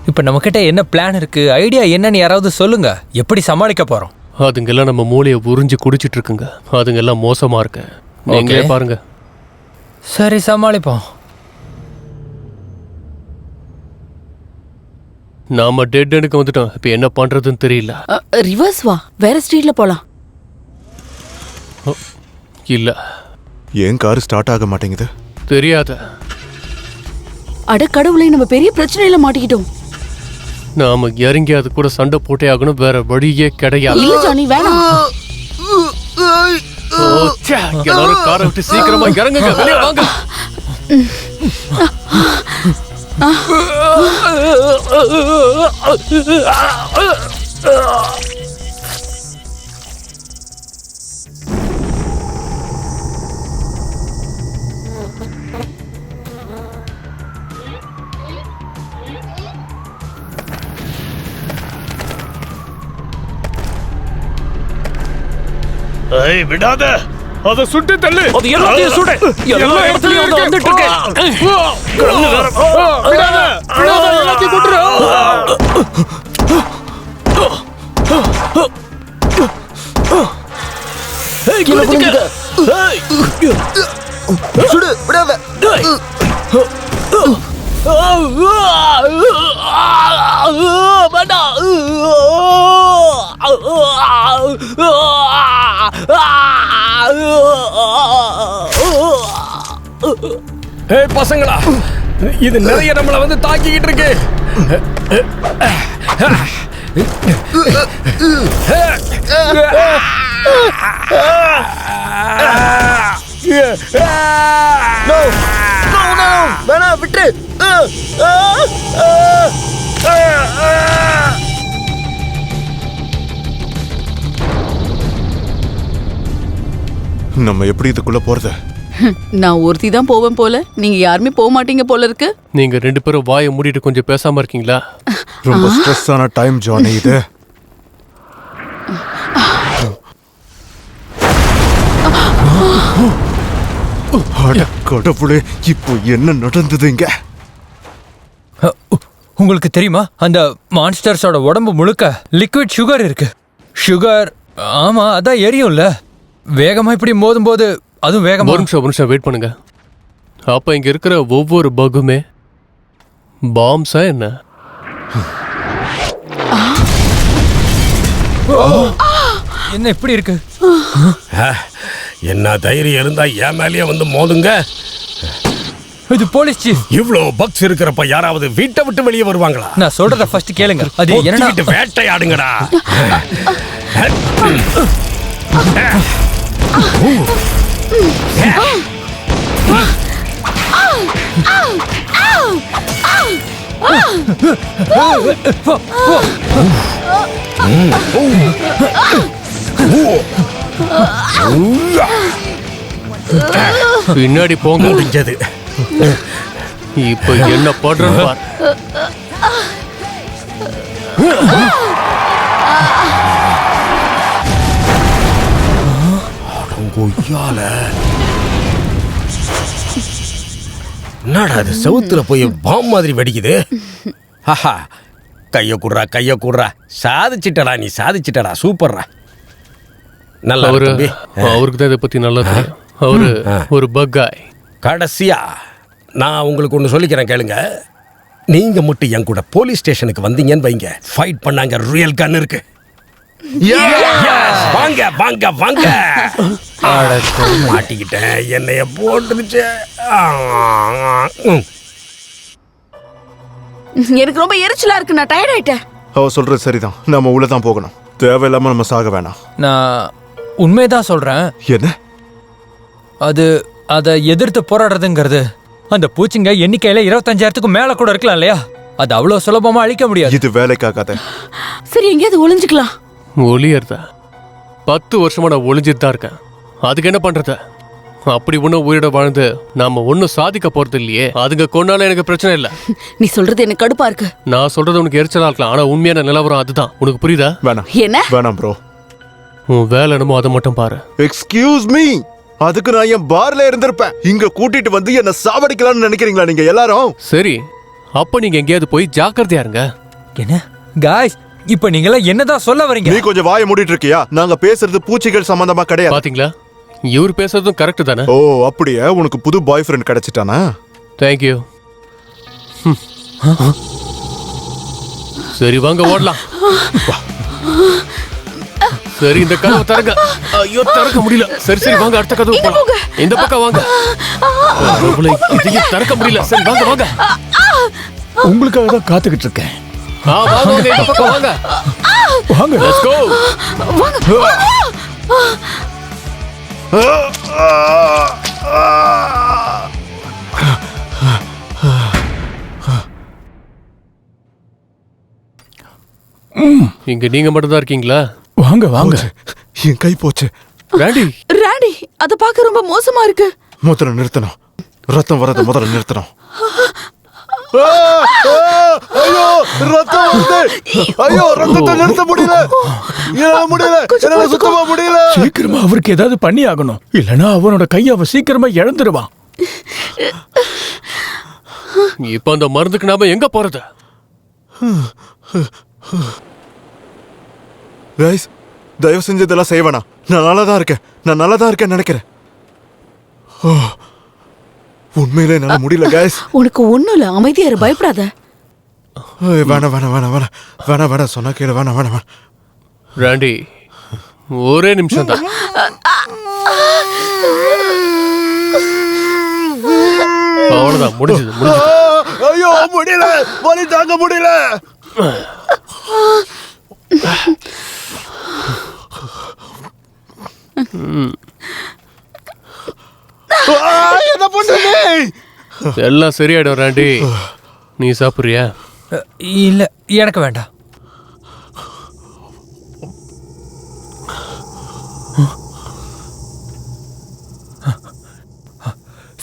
[SPEAKER 4] இப்ப நம்ம கிட்ட என்ன பிளான் இருக்கு, ஐடியா என்னன்னு யாராவது சொல்லுங்க. எப்படி சமாளிக்க போறோம்?
[SPEAKER 8] அதுங்கெல்லாம் நம்ம மூளையை உறிஞ்சி குடிச்சிட்டு இருக்குங்க. அதுங்கெல்லாம் மோசமா இருக்கு. நீங்களே பாருங்க.
[SPEAKER 4] சரி, சமாளிப்போம்.
[SPEAKER 8] நாம டெட் எண்டுக்கு வந்துட்டோம். இப்ப என்ன பண்றதுன்னு தெரியல.
[SPEAKER 6] ரிவர்ஸ் வா, வேற ஸ்ட்ரீட்ல போலாம்.
[SPEAKER 8] இல்ல,
[SPEAKER 12] ஏன் கார் ஸ்டார்ட் ஆக மாட்டேங்குது?
[SPEAKER 8] தெரியாத.
[SPEAKER 6] அட கடவுளை, நம்ம பெரிய பிரச்சனையில மாட்டிக்கிட்டோம்.
[SPEAKER 8] நாம இறங்கி அது கூட சண்டை போட்டே ஆகணும். வேற வழியே கிடையாது.
[SPEAKER 6] இல்ல ஜானி, வேணாம்.
[SPEAKER 8] எல்லாரும் காரை விட்டு சீக்கிரமா இறங்குங்க. வெளியே வாங்க.
[SPEAKER 13] விடாத, அத சுட்டு தள்ளு.
[SPEAKER 2] அது எல்லாத்தையும் சுடு. எல்லா இடத்துலயும் வந்துட்டு இருக்கு.
[SPEAKER 13] விடாத. எல்லாத்தையும் கொட்டுரு.
[SPEAKER 3] சுடு விடாத.
[SPEAKER 10] ஏய் பசங்களா, இது நிறைய நம்மள வந்து தாக்கிக்கிட்டு இருக்கு.
[SPEAKER 3] வேணா விட்டு.
[SPEAKER 12] நம்ம எப்படி இதுக்குள்ள போறது?
[SPEAKER 6] நான் ஒருத்தி தான் போவேன் போல, நீங்க யாருமே போக மாட்டீங்க போல இருக்கு.
[SPEAKER 8] நீங்க 2 பேரும் வாயை மூடிட்டு கொஞ்சம் பேசாம இருக்கீங்களா?
[SPEAKER 12] ரொம்ப ஸ்ட்ரெஸ்ஸான டைம் ஜானி இது. அட கடவுளே, இப்போ என்ன நடந்தது இங்க?
[SPEAKER 4] உங்களுக்கு தெரியுமா, அந்த மான்ஸ்டர்ஸோட உடம்பு முழுக்க லிக்விட் சுகர் இருக்கு. சுகர், ஆமா, அதான் எரியும்ல. வேகமா இப்படி மோதும் போது அதுவும் வேகமா.
[SPEAKER 8] ஒரு நிமிஷம் வெயிட் பண்ணுங்க. அப்ப இங்க இருக்கிற ஒவ்வொரு பகுமே பாம்ஸா என்ன?
[SPEAKER 4] என்ன இப்படி இருக்கு?
[SPEAKER 10] என்ன தைரியம் இருந்தா என் மேலேயே வந்து மோதுங்க.
[SPEAKER 4] இது போலீஸ் சீஃப்.
[SPEAKER 10] இவ்ளோ பக்ஸ் இருக்கிறப்ப யாராவது வீட்டை விட்டு வெளியே வருவாங்களா?
[SPEAKER 4] நான் சொல்றத ஃபர்ஸ்ட் கேளுங்க. அது என்னன்னா,
[SPEAKER 10] வேட்டையாடுங்கடா.
[SPEAKER 8] பின்னாடி போங்க.
[SPEAKER 10] முடிஞ்சது.
[SPEAKER 8] இப்ப என்ன பண்றேன்னு பார்.
[SPEAKER 10] என்னடா அது செவுத்துல போய் பாம் மாதிரி வெடிக்குது? ஆஹா, கைய கூடுறா. சாதிச்சிட்டடா, நீ சாதிச்சிட்டடா. சூப்பர்ரா. நல்லா
[SPEAKER 8] அவருக்கு தான் இதை பத்தி நல்லா தெரியும். அவரு ஒரு பக்காய்.
[SPEAKER 10] கடைசியா நான் உங்களுக்கு ஒன்று சொல்லிக்கிறேன், கேளுங்க. நீங்க மட்டும் என் கூட போலீஸ் ஸ்டேஷனுக்கு வந்தீங்கன்னு வைங்க, ஃபைட் பண்ணாங்க, ரியல் கன் இருக்கு. வாங்க வாங்க வாங்க. மாட்டிக்கிட்டேன், என்னைய போட்டுருச்சு.
[SPEAKER 6] எனக்கு ரொம்ப எரிச்சலா இருக்கு, நான் டயர்ட் ஆயிட்டேன்.
[SPEAKER 12] அவ சொல்றது சரிதான், நம்ம உள்ளதான் போகணும். தேவையில்லாம நம்ம சாக வேணாம்.
[SPEAKER 4] நான் உண்மைதான் சொல்றேன்.
[SPEAKER 12] என்ன?
[SPEAKER 4] அதை எதிர்த்து போராடுறதுங்கிறது, அந்த பூச்சிங்க எண்ணிக்கையில 25,000க்கு மேல கூட இருக்கலாம் இல்லையா? அது அவ்வளவு சுலபமா அழிக்க முடியாது.
[SPEAKER 12] இது வேலைக்காகாத.
[SPEAKER 6] சரி, எங்கேயாவது ஒளிஞ்சுக்கலாம்.
[SPEAKER 8] ஒளியறதா? 10 வருஷமா நான் ஒளிஞ்சிட்டு தான் இருக்கேன். அதுக்கு என்ன பண்றது? அப்படி ஒன்னும் உயிரோட வாழ்ந்து நாம ஒன்னும் சாதிக்க போறது இல்லையே. அதுங்க கொண்டாலும் எனக்கு பிரச்சனை இல்ல.
[SPEAKER 6] நீ சொல்றது எனக்கு கடுப்பா இருக்கு.
[SPEAKER 8] நான் சொல்றது உனக்கு எரிச்சலா இருக்கலாம், ஆனா உண்மையான நிலவரம் அதுதான். உனக்கு புரியுதா?
[SPEAKER 12] வேணாம்.
[SPEAKER 6] என்ன?
[SPEAKER 12] வேணாம் ப்ரோ.
[SPEAKER 8] உன் வேலை என்னமோ அதை மட்டும் பாரு.
[SPEAKER 12] எக்ஸ்கியூஸ் மீ, அதுக்கு நான் என் பார்ல இருந்திருப்பேன். இங்க கூட்டிட்டு வந்து என்ன சாவடிக்கலாம்னு நினைக்கிறீங்களா நீங்க எல்லாரும்?
[SPEAKER 8] சரி, அப்ப நீங்க எங்கேயாவது போய் ஜாக்கிரதையா இருங்க.
[SPEAKER 4] என்ன காய்ஸ், இப்ப நீங்களா என்னதான் சொல்ல வரீங்க?
[SPEAKER 12] நீ கொஞ்சம் வாயை மூடிட்டு இருக்கியா? நாங்க பேசுறது பூச்சிகள் சம்பந்தமா கிடையாது.
[SPEAKER 8] பாத்தீங்களா, இவர் பேசுறதும் கரெக்ட் தானே?
[SPEAKER 12] ஓ அப்படியே, உனக்கு புது பாய் ஃப்ரெண்ட் கிடைச்சிட்டானா?
[SPEAKER 8] தேங்க்யூ. சரி வாங்க ஓடலாம். சரி, இந்த கதவை திறங்க. ஐயோ, திறக்க முடியல. சரி வாங்க, அடுத்த கதவு போலாம். இந்த பக்கம் வாங்க. இதையும் திறக்க முடியல. சரி வாங்க வாங்க.
[SPEAKER 13] உங்களுக்காக தான் காத்துக்கிட்டு இருக்கேன்.
[SPEAKER 8] வாங்க, இந்த பக்கம் வாங்க.
[SPEAKER 13] வாங்க.
[SPEAKER 8] Let's go. இங்க நீங்க மட்டும் தான் இருக்கீங்களா?
[SPEAKER 13] வாங்க வாங்க.
[SPEAKER 12] என் கை போச்சு.
[SPEAKER 8] ராண்டி,
[SPEAKER 6] அத பார்க்க ரொம்ப மோசமா இருக்கு.
[SPEAKER 12] முதல்ல நிறுத்தணும். ரத்தம் வரத முதல்ல நிறுத்தணும். ஐயோ, ரத்தம் வருது. ஐயோ, ரத்தத்தை நிறுத்த முடியல. என்னால சுத்தமா முடியல.
[SPEAKER 13] சீக்கிரமா அவருக்கு ஏதாவது பண்ணி ஆகணும், இல்லனா அவனோட கையை அவ சீக்கிரமா இழந்துருவான்.
[SPEAKER 8] இப்ப அந்த மருந்துக்கு நாம எங்க போறது?
[SPEAKER 12] கைஸ், தயவு செஞ்சு இதெல்லாம் செய்ய வேணாம். நான் நல்லா தான் இருக்கேன் நினைக்கிறேன். உண்மையிலே என்னால முடியல கைஸ்.
[SPEAKER 6] உனக்கு ஒண்ணும் இல்ல, அமைதியா இரு, பயப்படாத.
[SPEAKER 12] வேணாம் சொன்னா கேளு. வேணாம்.
[SPEAKER 8] ராண்டி, ஒரே நிமிஷம் தான். அவ்வளவுதான், முடிஞ்சது.
[SPEAKER 12] ஐயோ, முடியல, வலி தாங்க முடியல. என்ன பண்ணுங்க?
[SPEAKER 8] எல்லாம் சரியாயிடும் ராண்டி. நீ சாப்பிடுறியா?
[SPEAKER 4] இல்ல, எனக்கு வேண்டாம்.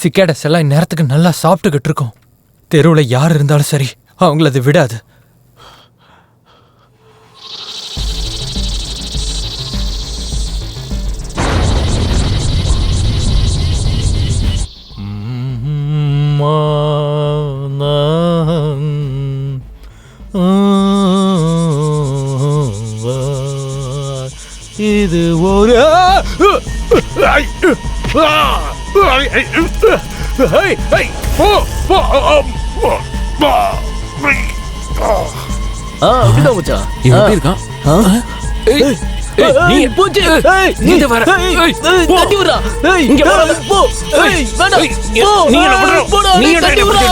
[SPEAKER 4] சிக்கேடஸ் எல்லாம் நேரத்துக்கு நல்லா சாப்பிட்டுக்கிட்டு இருக்கோம். தெருவில் யார் இருந்தாலும் சரி, அவங்கள அது விடாது.
[SPEAKER 13] இது ஒரு
[SPEAKER 7] அப்படிதான் மச்சான்.
[SPEAKER 2] இவன் எப்படி இருக்கான்?
[SPEAKER 7] நீ போச்சு.
[SPEAKER 2] நீங்க வர.
[SPEAKER 7] கட்டி விடுறா. இங்க வர. போ. வேண்டாம். போ.
[SPEAKER 2] நீ என்ன பண்ற?
[SPEAKER 7] போடா.
[SPEAKER 2] நீ என்ன
[SPEAKER 7] கட்டி விடுறா.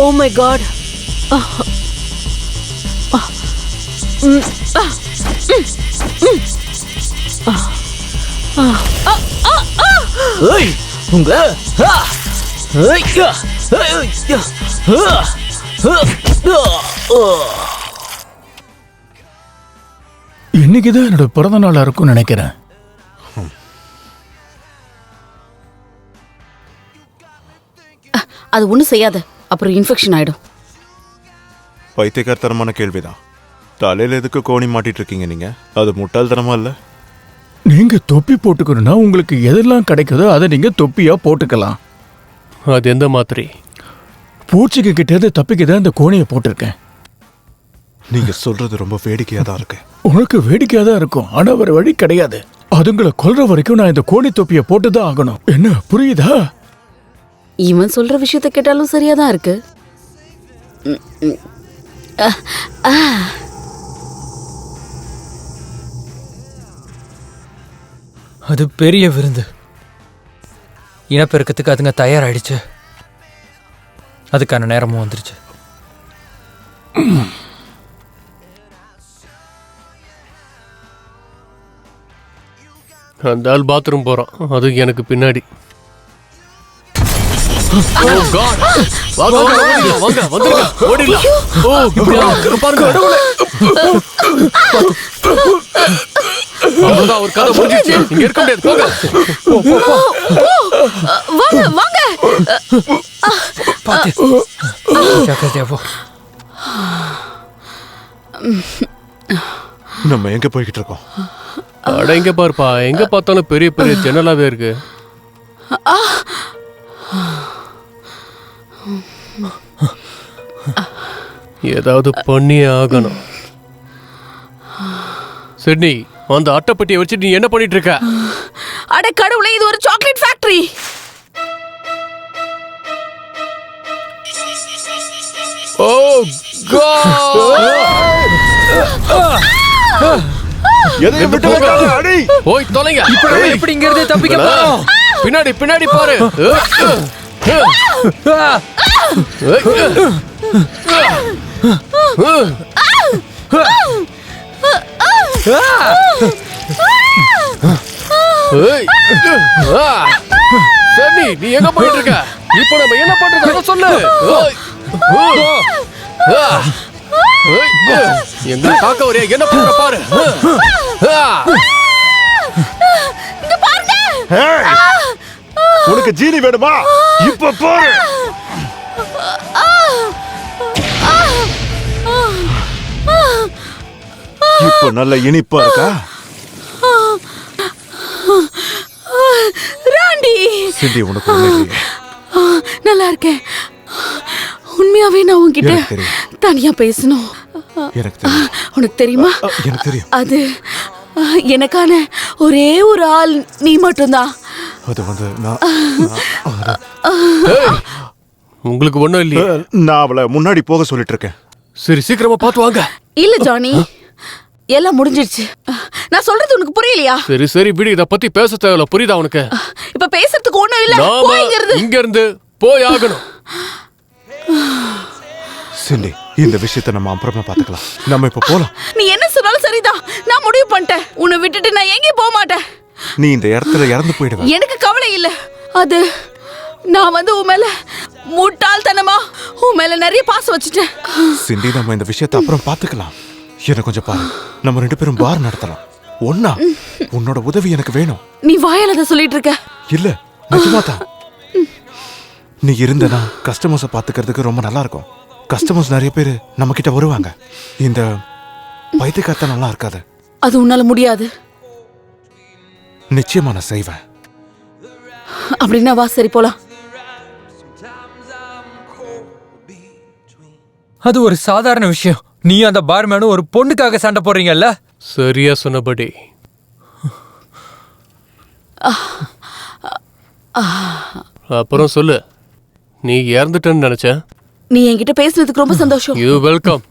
[SPEAKER 1] Oh my god.
[SPEAKER 7] உங்க
[SPEAKER 9] இன்னைக்குதான் என்னோட பிறந்த நாளா இருக்கும்னு நினைக்கிறேன்.
[SPEAKER 6] அது ஒண்ணும் செய்யாத, அப்புறம் இன்ஃபெக்ஷன் ஆயிடும்.
[SPEAKER 12] பைத்தியக்காரத்தனமான கேள்விதான். தலையில எதுக்கு கோணி மாட்டிட்டு இருக்கீங்க நீங்க? அது முட்டாள்தனமா இல்ல?
[SPEAKER 9] நீங்க தொப்பி போட்டுக்கணும்னா உங்களுக்கு எதெல்லாம் கிடைக்குதோ அதை நீங்க தொப்பியா போட்டுக்கலாம்.
[SPEAKER 8] அது எந்த மாதிரி?
[SPEAKER 9] பூச்சிக்கு கிட்டே தப்பிக்கதான் இந்த கோணியை போட்டிருக்கேன்.
[SPEAKER 12] நீங்க சொல்றது ரொம்ப வேடிக்கையா தான் இருக்கு.
[SPEAKER 9] உனக்கு வேடிக்கையா தான் இருக்கும், ஆனா வேற வழி கிடையாது. அதுங்களை கொல்ற வரைக்கும் நான் இந்த கோணி தொப்பியை போட்டுதான் ஆகணும். என்ன புரியுதா?
[SPEAKER 6] இவன் சொல்ற விஷயத்த கேட்டாலும் சரியாதான் இருக்கு.
[SPEAKER 4] அது பெரிய விருந்து. இனப்பெருக்கத்துக்கு அதுங்க தயாராயிடுச்சு. அதுக்கான நேரமும் வந்துருச்சு.
[SPEAKER 8] அந்த ஆள் பாத்ரூம் போறான், அது எனக்கு பின்னாடி. Oh God! வாங்க வந்துருங்க, ஓடிடலாம். ஓ, இப்படியா பாருங்க. அவ்வளவுதான், ஒரு கதை முடிஞ்சிச்சு. இங்க இருக்க முடியாது, போங்க.
[SPEAKER 6] வாங்க.
[SPEAKER 12] நம்ம எங்க போய்கிட்டு இருக்கோம்?
[SPEAKER 8] அட இங்க பாருப்பா, எங்க பார்த்தாலும் பெரிய பெரிய ஜன்னலாவே இருக்கு. ஏதாவது பண்ணியே ஆகணும். சிட்னி, அந்த அட்டைப்பட்டியை வச்சு நீ என்ன பண்ணிட்டு இருக்க?
[SPEAKER 6] அட கடவுளே, இது ஒரு சாக்லேட் ஃபேக்டரி.
[SPEAKER 8] ஓ காட்!
[SPEAKER 12] எதையும் விட்டு வைக்காத, அடி!
[SPEAKER 8] போய் தொலைங்க.
[SPEAKER 4] எப்படி இங்க இருந்து தப்பிக்க போறோம்?
[SPEAKER 8] பின்னாடி பாரு. சரி, நீ எங்க போயிட்டு இருக்க? இப்போ நம்ம என்ன பண்றது சொல்லு. எங்க காக்க வரையா? என்ன பண்ற பாரு.
[SPEAKER 12] உனக்கு ஜீனி வேணுமா? இப்ப பாரு. இப்ப நல்ல இனிப்பா இருக்கா? சிண்டி உனக்கு ஒண்ணும் இல்லையே.
[SPEAKER 6] நல்லா இருக்கேன். உண்மையாவே நான் உன்கிட்ட
[SPEAKER 12] எனக்கு தெரியும்.
[SPEAKER 6] தனியா பேசணும்.
[SPEAKER 12] எனக்கு தெரியும்.
[SPEAKER 6] உனக்கு தெரியுமா?
[SPEAKER 12] எனக்கு தெரியும்.
[SPEAKER 6] அது எனக்கான ஒரே ஒரு ஆள் நீ மட்டும்தான்.
[SPEAKER 12] அது வந்து
[SPEAKER 8] உங்களுக்கு ஒண்ணும் இல்லையே.
[SPEAKER 12] நான் அவளை முன்னாடி போக சொல்லிட்டு இருக்கேன்.
[SPEAKER 8] சரி சீக்கிரமா பார்த்து வாங்க.
[SPEAKER 6] இல்ல ஜானி, எல்லாம் முடிஞ்சிருச்சு. நான் சொல்றது உனக்கு புரியலையா?
[SPEAKER 8] சரி சரி விடு, இத பத்தி பேச தேவையில்ல. புரியுதா உனக்கு?
[SPEAKER 6] இப்ப பேசுறதுக்கு ஒண்ணும் இல்ல. போயிங்கிறது.
[SPEAKER 8] இங்க இருந்து போய் ஆகணும்.
[SPEAKER 12] சிண்டி, இந்த விஷயத்தை நம்ம அப்புறமா பாத்துக்கலாம். நம்ம இப்ப போலாம்.
[SPEAKER 6] நீ என்ன சொன்னாலும் சரிதான். நான் முடிவு பண்ணிட்டேன். உன்னை விட்டுட்டு நான் எங்கேயும் போக மாட்டேன்.
[SPEAKER 12] நீ இந்த இடத்துல இறந்து போயிடுவ.
[SPEAKER 6] எனக்கு கவலை இல்ல. அது நான் வந்து உன் மேல முட்டாள்தனமா உன் மேல நிறைய பாசம் வச்சுட்டேன்.
[SPEAKER 12] சிண்டி, நம்ம இந்த விஷயத்தை அப்புறம் பாத்துக்கலாம். என்ன கொஞ்சம் பாரு, நம்ம 2 பேரும் பார் நடத்தலாம். ஒன்னா உன்னோட உதவி எனக்கு வேணும்.
[SPEAKER 6] நீ வாயால அதை சொல்லிட்டு இருக்க?
[SPEAKER 12] இல்ல, நிஜமாதான். நீ இருந்தனா கஸ்டமர்ஸை பாத்துக்கிறதுக்கு ரொம்ப நல்லா இருக்கும். கஸ்டமர்ஸ் நிறைய பேர் நம்ம கிட்ட வருவாங்க. இந்த பைத்தியக்காரத்தை நல்லா இருக்காது.
[SPEAKER 6] அது உன்னால முடியாது.
[SPEAKER 12] நிச்சயமா நான் செய்வேன்.
[SPEAKER 6] அப்படின்னா வா, சரி போலாம்.
[SPEAKER 4] அது ஒரு சாதாரண விஷயம். நீ அந்த பார்மேனும் ஒரு பொண்ணுக்காக சண்டை போடுறீங்கல்ல?
[SPEAKER 8] சரியா சொன்னபடி. அப்புறம் சொல்லு, நீ இறந்துட்டேன்னு நினைச்சேன்.
[SPEAKER 6] நீ என்கிட்ட பேசுனதுக்கு ரொம்ப சந்தோஷம்.
[SPEAKER 8] You welcome.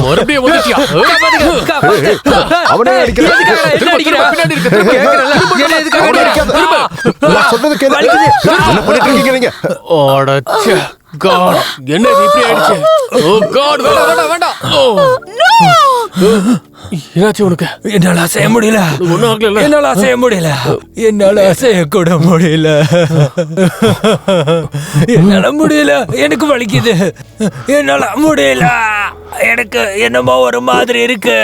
[SPEAKER 8] மறுபடியும் வந்துட்டியா?
[SPEAKER 3] அவனே அடிக்கிறான்.
[SPEAKER 4] என்ன அடிக்கிறா?
[SPEAKER 3] நான் சொல்றது கேளு. என்ன பண்ணிட்டு இருக்கீங்க நீங்க?
[SPEAKER 8] அடச்சே காட், என்ன இது இப்படி ஆயிடுச்சு? ஓ காட், வேண்டாம் வேண்டாம். என்னாச்சு உனக்கு?
[SPEAKER 4] என்னால செய்ய முடியல.
[SPEAKER 8] ஒண்ணும் ஆகல.
[SPEAKER 4] என்னால செய்ய முடியல. என்னால செய்ய கூட முடியல. என்னால முடியல. எனக்கு வலிக்குது. என்னால முடியல. எனக்கு என்னமோ ஒரு மாதிரி இருக்கு.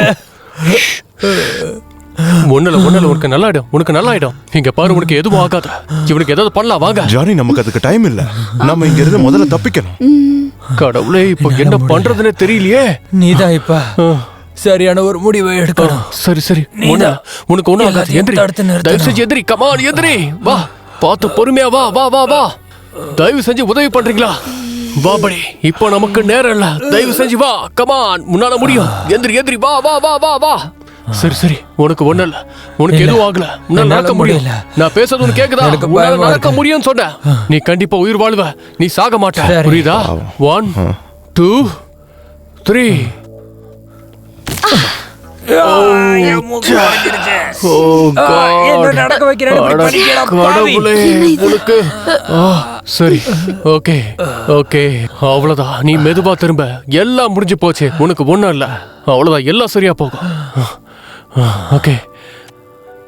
[SPEAKER 8] ஒண்ணுல உனக்கு நல்லாயிடும். உனக்கு நல்லாயிடும். இங்க பாரு, உனக்கு எதுவும் ஆகாத. இவனுக்கு ஏதாவது பண்ணலாம், வாங்க.
[SPEAKER 12] ஜானி, நமக்கு அதுக்கு டைம் இல்ல. நம்ம இங்க இருந்து முதல்ல தப்பிக்கணும்.
[SPEAKER 8] கடவுளே, இப்ப என்ன பண்றதுன்னு தெரியலையே.
[SPEAKER 4] நீதான் இப்ப சரியான ஒரு முடிவை எடுக்கணும்.
[SPEAKER 8] சரி சரி, உனக்கு ஒண்ணும் ஆகாது. எந்திரி, தயவு செஞ்சு எந்திரி. கமான், எந்திரி. வா, பார்த்து பொறுமையா வா வா வா வா. தயவு செஞ்சு உதவி பண்றீங்களா? வா படி, இப்போ நமக்கு நேரம் இல்ல. தயவு செஞ்சு வா, கமான், முன்னால முடியும். எந்திரி எந்திரி, வா வா வா வா வா. சரி சரி, உனக்கு ஒண்ணு இல்ல. உனக்கு எதுவும் ஆகல. உன்னால நடக்க முடியல. நான் பேசுறது உனக்கு கேக்குதா? உன்னால நடக்க முடியும்னு சொன்ன. நீ கண்டிப்பா உயிர் வாழ்வ. நீ சாக மாட்ட. புரியுதா? 1 2 3. சரி, ஓகே ஓகே, அவ்வளவுதான். நீ மெதுவா திரும்ப. எல்லாம் முடிஞ்சு போச்சு. உனக்கு ஒண்ணும் இல்ல. அவ்வளவுதான், எல்லாம் சரியா போகும். ஓகே.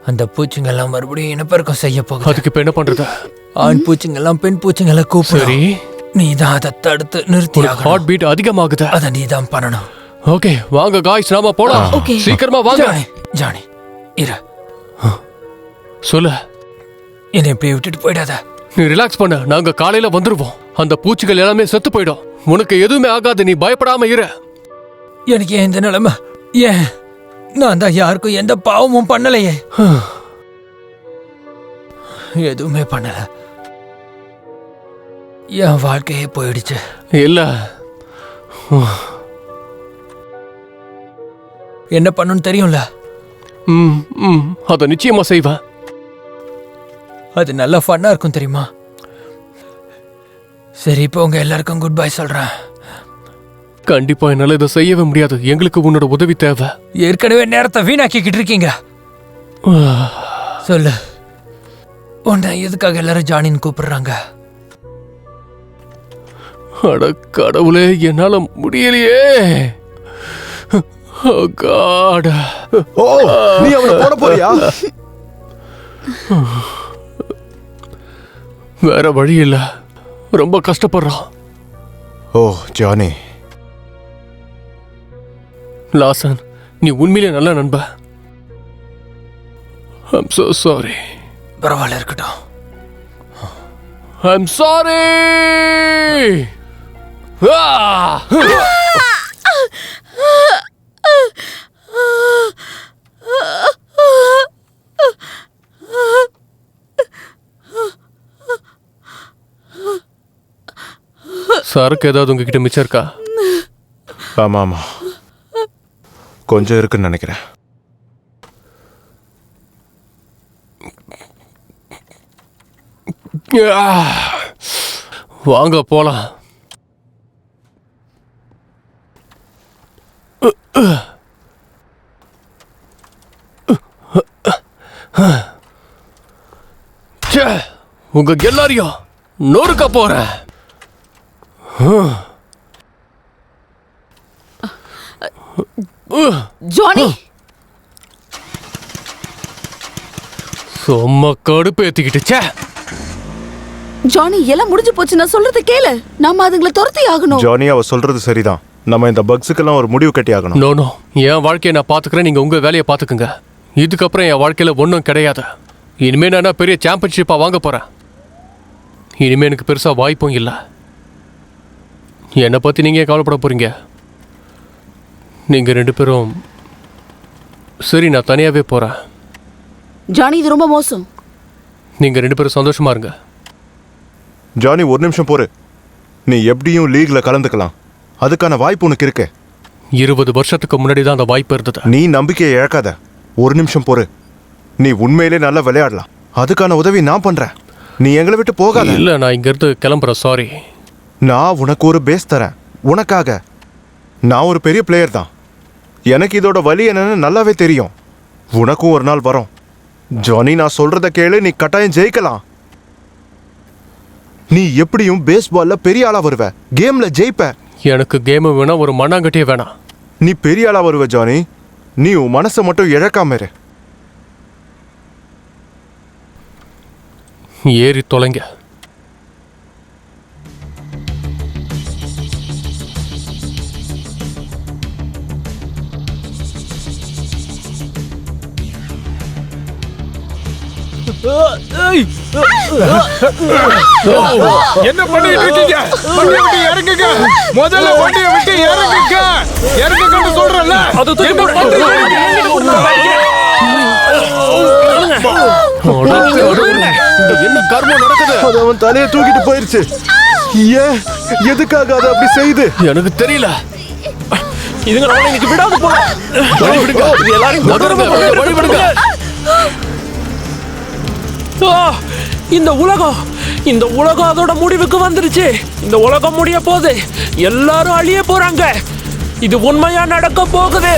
[SPEAKER 4] அந்த பூச்சிங்கெல்லாம் மறுபடியும் இனப்பெருக்கம் செய்ய போகுது.
[SPEAKER 8] அதுக்கு இப்ப என்ன பண்றது?
[SPEAKER 4] ஆண் பூச்சிங்கெல்லாம் பெண் பூச்சிங்களை கூப்பிடு.
[SPEAKER 8] சரி,
[SPEAKER 4] நீதான் அதை தடுத்து நிறுத்தி.
[SPEAKER 8] ஹார்ட் பீட் அதிகமாகுது.
[SPEAKER 4] அதை நீதான் பண்ணணும்.
[SPEAKER 8] ஓகே, வாங்க காய்ஸ், நாம போலாம். சீக்கிரமா வாங்க.
[SPEAKER 4] ஜானி, இரு.
[SPEAKER 8] சொல்லு.
[SPEAKER 4] என்னை இப்படி விட்டுட்டு போயிடாத.
[SPEAKER 8] நீ ரிலாக்ஸ் பண்ண. நாங்க காலையில வந்துருவோம். அந்த பூச்சிகள் எல்லாமே செத்து போயிடும். உனக்கு எதுவுமே ஆகாது. நீ பயப்படாம இரு.
[SPEAKER 4] எனக்கு ஏன் இந்த நிலைமை? ஏன் நான் தான் யாருக்கும் எந்த பாவமும் பண்ணலையே. எதுவுமே பண்ணல. என் வாழ்க்கையே போயிடுச்சு.
[SPEAKER 8] இல்ல,
[SPEAKER 4] என்ன பண்ணணும்னு தெரியும்ல.
[SPEAKER 8] அத நிச்சயமா செய்வேன்.
[SPEAKER 4] அது நல்லா ஃபன்னா இருக்கும் தெரியுமா? சரி, இப்போ உங்க எல்லாருக்கும் குட் பை சொல்றேன்.
[SPEAKER 8] கண்டிப்பா என்னால இதை செய்யவே முடியாது. எங்களுக்கு உன்னோட உதவி தேவை.
[SPEAKER 4] ஏற்கனவே நேரத்தை வீணாக்கிக்கிட்டு இருக்கீங்க. சொல்லு, உன்னை எதுக்காக எல்லாரும் ஜானின்னு கூப்பிடுறாங்க?
[SPEAKER 8] அட கடவுளே, என்னால முடியலையே. Oh God.
[SPEAKER 3] ஓ, நீ அவனை போட போறியா?
[SPEAKER 8] வேற வழி இல்ல. ரொம்ப கஷ்டப்படுறான்.
[SPEAKER 12] ஓ ஜானி.
[SPEAKER 8] லாசன், நீ உண்மையிலே நல்ல நண்ப. I'm so sorry.
[SPEAKER 4] பரவாயில்ல, இருக்கட்டும்.
[SPEAKER 8] I'm sorry. சரக்கு ஏதாவது உங்ககிட்ட மிச்சம் இருக்கா?
[SPEAKER 12] ஆமா ஆமா, கொஞ்சம் இருக்குன்னு நினைக்கிறேன்.
[SPEAKER 8] வாங்க போலாம். உங்க எல்லாரையும் நொறுக்க போறேன்.
[SPEAKER 6] ஜானி,
[SPEAKER 8] சும்மா கடுப்பு ஏத்திக்கிட்டு.
[SPEAKER 6] ஜானி, எல்லாம் முடிஞ்சு போச்சு. நான் சொல்றதை கேளு. நாம அதுங்களை துரத்தி ஆகணும்.
[SPEAKER 12] ஜானி, அவ சொல்றது சரிதான். நம்ம இந்த பக்ஸுக்கெல்லாம் ஒரு முடிவு கட்டி ஆகணும்.
[SPEAKER 8] நோ நோ, என் வாழ்க்கையை நான் பாத்துக்கிறேன், நீங்க உங்க வேலையை பாத்துக்குங்க. இதுக்கப்புறம் என் வாழ்க்கையில ஒன்றும் கிடையாது. இனிமே நான் பெரிய சாம்பியன்ஷிப்பா வாங்க போறேன். இனிமே எனக்கு பெருசா வாய்ப்பும் இல்லை. என்னை பத்தி நீங்க கவலைப்பட போறீங்க. நீங்க 2 பேரும் சரி, நான் தனியாவே போறேன்.
[SPEAKER 6] ஜானி, இது ரொம்ப மோசம்.
[SPEAKER 8] நீங்க 2 பேரும் சந்தோஷமா இருங்க.
[SPEAKER 12] ஜானி, ஒரு நிமிஷம் பொறு. நீ எப்படியும் லீக்ல கலந்துக்கலாம். அதுக்கான வாய்ப்பு உனக்கு இருக்கு.
[SPEAKER 8] 20 வருஷத்துக்கு முன்னாடி தான் அந்த வாய்ப்பு இருந்தது.
[SPEAKER 12] நீ நம்பிக்கையை இழக்காத. ஒரு நிமிஷம் பொறு. நீ உண்மையிலே நல்லா விளையாடலாம். அதுக்கான உதவி நான் பண்றேன். நீ எங்களை விட்டு போகாத.
[SPEAKER 8] இல்ல, நான் இங்க இருந்து கிளம்புறேன். சாரி.
[SPEAKER 12] நான் உனக்கு ஒரு பேஸ் தரேன். உனக்காக. நான் ஒரு பெரிய பிளேயர் தான். எனக்கு இதோட வலி என்னன்னு நல்லாவே தெரியும். உனக்கும் ஒரு நாள் வரும். ஜானி, நான் சொல்றத கேளு. நீ கட்டாயம் ஜெயிக்கலாம். நீ எப்படியும் பேஸ்பால்ல பெரிய ஆளா வருவ. கேம்ல ஜெயிப்ப.
[SPEAKER 8] எனக்கு கேம் வேணாம், ஒரு மண்ணாங்கட்டியே வேணாம்.
[SPEAKER 12] நீ பெரிய ஆளா வருவ ஜானி. நீ உன் மனசை மட்டும் இழக்காம இரு.
[SPEAKER 8] ஏறி தொலைங்க.
[SPEAKER 5] என்ன பண்ணிட்டு இருக்கீங்க? வண்டியை விட்டு இறங்குங்க. முதல்ல வண்டியை விட்டு இறங்குங்க. இறங்குங்கன்னு சொல்றேன்ல. என்ன பண்றீங்க?
[SPEAKER 8] என்ன கர்மம் நடக்குது?
[SPEAKER 12] அது அவன் தலையை தூக்கிட்டு போயிருச்சு. ஏன், எதுக்காக அதை அப்படி செய்து
[SPEAKER 8] எனக்கு தெரியல.
[SPEAKER 13] இதுங்க நம்மளை இன்னைக்கு விடாது போல.
[SPEAKER 8] வழி விடுங்க. எல்லாரையும் வழி விடுங்க.
[SPEAKER 13] இந்த உலகம் அதோட முடிவுக்கு வந்துருச்சு. இந்த உலகம் முடிய போகுது. எல்லாரும் அழிய போறாங்க. இது உண்மையா நடக்க போகுது.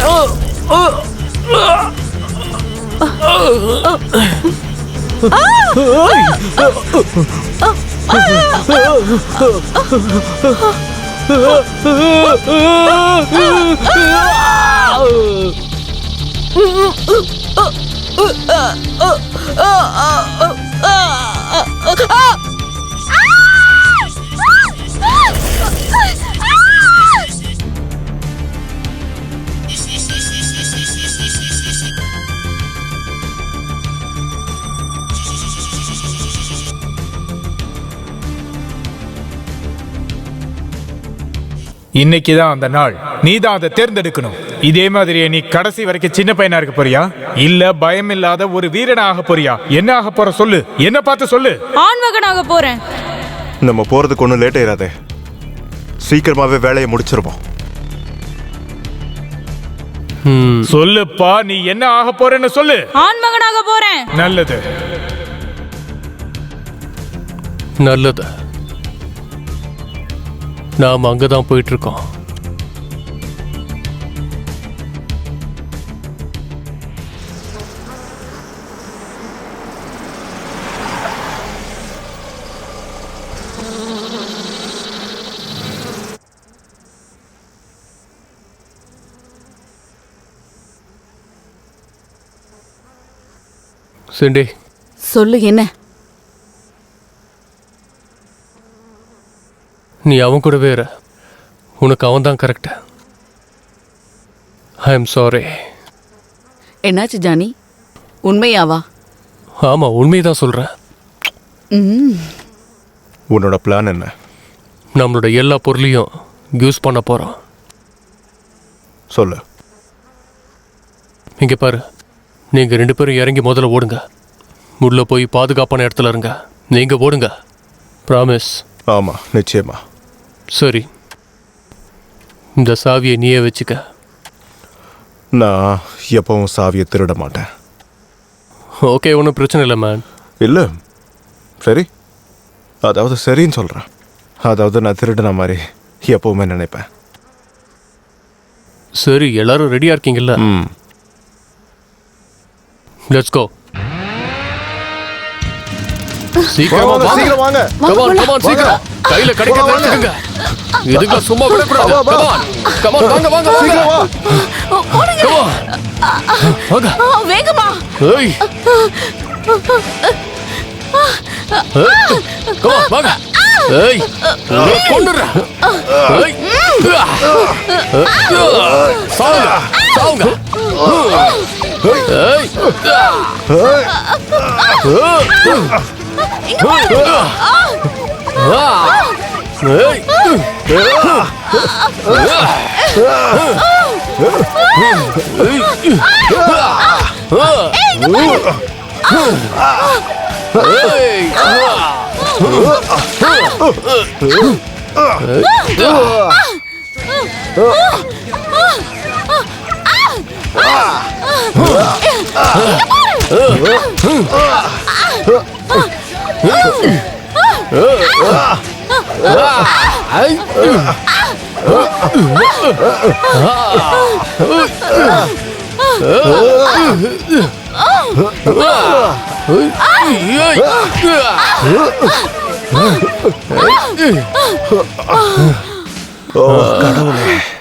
[SPEAKER 5] இன்னைக்குதான் அந்த நாள். நீ தான் அதை தேர்ந்தெடுக்கணும். இதே மாதிரியே நீ கடைசி வரைக்கும் சின்ன பையனா இருக்க போறியா, இல்ல பயம் இல்லாத ஒரு வீரனா ஆக போறியா? என்ன ஆக போற சொல்லு. என்ன பார்த்து சொல்லு.
[SPEAKER 1] ஆண்மகனாக போறேன்.
[SPEAKER 12] நம்ம போறதுக்கு ஒன்றும் லேட் ஆயிடாதே. சீக்கிரமாவே வேலையை முடிச்சிருவோம்.
[SPEAKER 5] சொல்லுப்பா, நீ என்ன ஆக போறேன்னு சொல்லு.
[SPEAKER 1] ஆண்மகனாக போறேன்.
[SPEAKER 5] நல்லது.
[SPEAKER 8] நல்லது. நாம அங்கதான் போயிட்டு இருக்கோம். சிண்டி,
[SPEAKER 6] சொல்லு. என்ன?
[SPEAKER 8] நீ அவன் கூடவே இரு. உனக்கு அவன் தான் கரெக்ட். I am sorry.
[SPEAKER 6] என்னாச்சு ஜானி? உண்மையாவா?
[SPEAKER 8] ஆமா, உண்மைதான் சொல்றேன்.
[SPEAKER 12] உன்னோட பிளான் என்ன?
[SPEAKER 8] நம்மளோட எல்லா பொருளையும் யூஸ் பண்ண போறோம்.
[SPEAKER 12] சொல்லு.
[SPEAKER 8] இங்க பாரு, நீங்க 2 பேரும் இறங்கி முதல்ல ஓடுங்க. உள்ள போய் பாதுகாப்பான இடத்துல இருங்க. நீங்க ஓடுங்க. ப்ராமிஸ்.
[SPEAKER 12] ஆமா, நிச்சயமா.
[SPEAKER 8] சரி, இந்த சாவியை நீயே வச்சுக்க.
[SPEAKER 12] நான் எப்பவும் சாவியை திருட மாட்டேன்.
[SPEAKER 8] ஓகே, ஒன்றும் பிரச்சனை இல்லை மேன்.
[SPEAKER 12] இல்லை, சரி, அதாவது சரின்னு சொல்கிறேன். அதாவது நான் திருடின மாதிரி எப்பவுமே நினைப்பேன்.
[SPEAKER 8] சரி, எல்லாரும் ரெடியா இருக்கீங்கல்ல? Let's go. சீக்கிரம் வாங்க,
[SPEAKER 3] சீக்கிரம் வாங்க.
[SPEAKER 8] கம் ஆன் சீக்கிரம். கையில கிடைக்கிறத எடுத்துக்கங்க. இதுக்கு சும்மா விட கூடாது. கம் ஆன் வாங்க வாங்க
[SPEAKER 3] சீக்கிரம் வா.
[SPEAKER 8] வாங்க.
[SPEAKER 6] வேகமா.
[SPEAKER 8] ஏய். கம் ஆன் வாங்க. ஏய். கொன்னுறா. ஏய். சாவுங்க. சாவுங்க. ஏய்.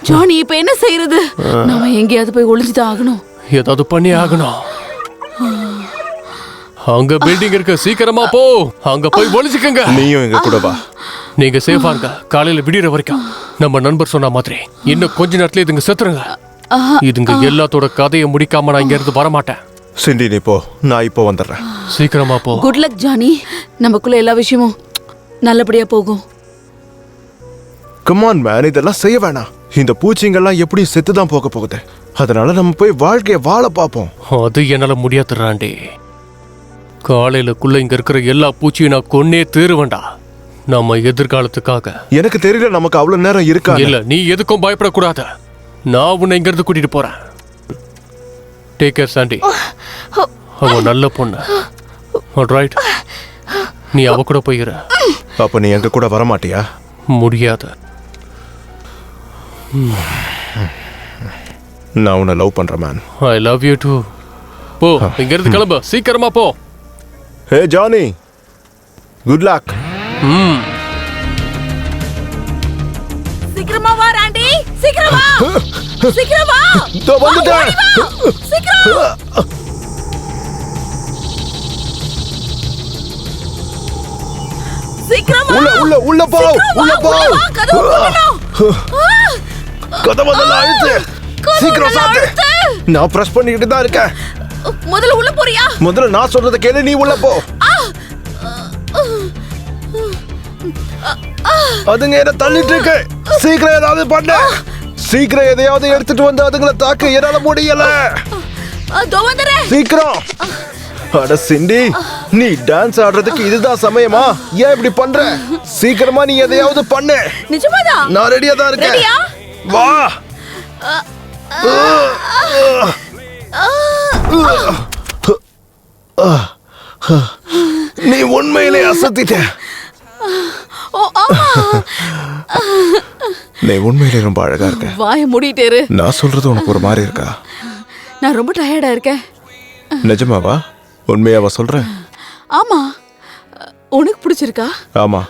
[SPEAKER 6] ஜானி, இப்ப என்ன செய்யறது? நாம எங்கேயாவது போய் ஒளிஞ்சுதான் ஆகணும்.
[SPEAKER 8] ஏதாவது பண்ணி ஆகணும். அங்க பில்டிங் இருக்கு, சீக்கிரமா போ. அங்க போய் ஒளிஞ்சுக்கங்க.
[SPEAKER 12] நீயும் எங்க கூட வா.
[SPEAKER 8] நீங்க சேஃபா இருங்க. காலையில விடியற வரைக்கும் நம்ம நண்பர் சொன்ன மாதிரி இன்னும் கொஞ்ச நேரத்துல இதுங்க செத்துருங்க. இதுங்க எல்லாத்தோட கதையை முடிக்காம நான் இங்க இருந்து வரமாட்டேன்.
[SPEAKER 12] சிண்டி, நீ போ, நான் இப்போ வந்துடுறேன்.
[SPEAKER 8] சீக்கிரமா போ.
[SPEAKER 6] Good luck Johnny. நமக்குள்ள எல்லா விஷயமும் நல்லபடியா போகும்.
[SPEAKER 12] கமான் மேன், இதெல்லாம் செய்ய வேணாம். இந்த பூச்சிங்கெல்லாம் எப்படி செத்து தான் போக போகுது. அதனால நம்ம போய் வாழ்க்கையை வாழ பார்ப்போம்.
[SPEAKER 8] அது என்னால முடியாதுறாண்டி. காலையிலக்குள்ள இங்க இருக்கிற எல்லா பூச்சியும் நான் கொன்னே தீருவேண்டா. நம்ம எதிர்காலத்துக்காக.
[SPEAKER 12] எனக்கு தெரியல நமக்கு அவ்வளவு நேரம் இருக்கா.
[SPEAKER 8] இல்ல, நீ எதுக்கும் பயப்படக்கூடாது. நான் உன்னை இங்க இருந்து கூட்டிட்டு போறேன். Take care Sandy. அவ நல்ல பொண்ணு. ஆல்ரைட், நீ அவ கூட போயிரு.
[SPEAKER 12] அப்ப நீ எங்க கூட வர மாட்டியா?
[SPEAKER 8] முடியாது.
[SPEAKER 12] நான் உன்னை லவ் பண்றேன் man.
[SPEAKER 8] I love you too. போ, இங்க இருந்து கிளம்பு. சீக்கிரமா போ.
[SPEAKER 12] Hey Johnny, good luck.
[SPEAKER 6] சீக்கிரமா வா ராண்டி. சீக்கிரமா. சீக்கிரமா.
[SPEAKER 12] தோ வந்துட்டேன்.
[SPEAKER 6] சீக்கிரம். சீக்கிரமா.
[SPEAKER 12] உள்ள போ. உள்ள போ.
[SPEAKER 6] கதவு
[SPEAKER 12] நல்லா அழுத்து. சீக்கிரம் சாத்து. நான் பிரஸ் பண்ணிக்கிட்டு தான் இருக்கேன்.
[SPEAKER 6] முதல்ல உள்ள போறியா?
[SPEAKER 12] முதல்ல நான் சொல்றத கேளு, நீ உள்ள போ. அதுங்க என்ன தள்ளிட்டு இருக்கு. சீக்கிரம் ஏதாவது பண்ணு. சீக்கிரம் எதையாவது எடுத்துட்டு வந்து அதுங்களை தாக்க என்னால முடியல. சீக்கிரம். அட சிண்டி, நீ டான்ஸ் ஆடுறதுக்கு இதுதான் சமயமா? ஏன் இப்படி பண்ற? சீக்கிரமா நீ எதையாவது பண்ணு.
[SPEAKER 6] நிஜமாதான்?
[SPEAKER 12] நான் ரெடியா தான் இருக்கேன்.
[SPEAKER 6] ரெடியா?
[SPEAKER 12] வா. நீ உண்மையிலே அசத்திட்ட. நீ உண்மையிலே ரொம்ப அழகா இருக்க.
[SPEAKER 6] வாய மூடிட்டேரு.
[SPEAKER 12] நான் சொல்றது உனக்கு ஒரு மாதிரி இருக்கா?
[SPEAKER 6] நான் ரொம்ப டயர்டா இருக்கேன்.
[SPEAKER 12] நிஜமாவா? உண்மையாவா சொல்ற?
[SPEAKER 6] ஆமா. உனக்கு பிடிச்சிருக்கா?
[SPEAKER 12] ஆமா,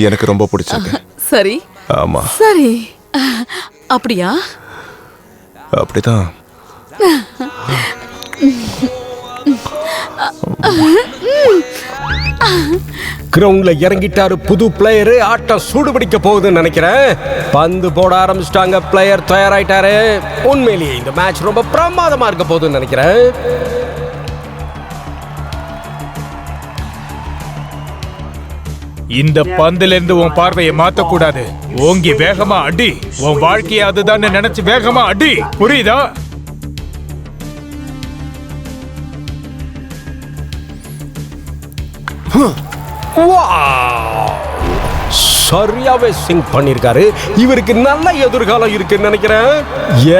[SPEAKER 12] எனக்கு ரொம்ப பிடிச்சிருக்கு.
[SPEAKER 6] சரி.
[SPEAKER 12] ஆமா.
[SPEAKER 6] சரி. அப்படியா?
[SPEAKER 12] அப்படிதான்.
[SPEAKER 14] கிரவுண்ட்ல இறங்கிட்டாரு புது பிளேயரு. ஆட்டம் சூடுபிடிக்க போகுதுன்னு நினைக்கிறேன். பந்து போட ஆரம்பிச்சிட்டாங்க. பிளேயர் தயாராயிட்டாரு. உண்மையிலேயே இந்த மேட்ச் ரொம்ப பிரமாதமா இருக்க போகுதுன்னு நினைக்கிறேன்.
[SPEAKER 5] இந்த பந்துல இருந்து உன் பார்வையை மாத்த கூடாது. ஓங்கி வேகமா அடி. உன் வாழ்க்கையை அதுதான் நினைச்சு வேகமா அடி. புரியுதா?
[SPEAKER 14] சரியாவே சிங்க் பண்ணிருக்காரு. இவருக்கு நல்ல எதிர்காலம் இருக்குன்னு நினைக்கிறேன்.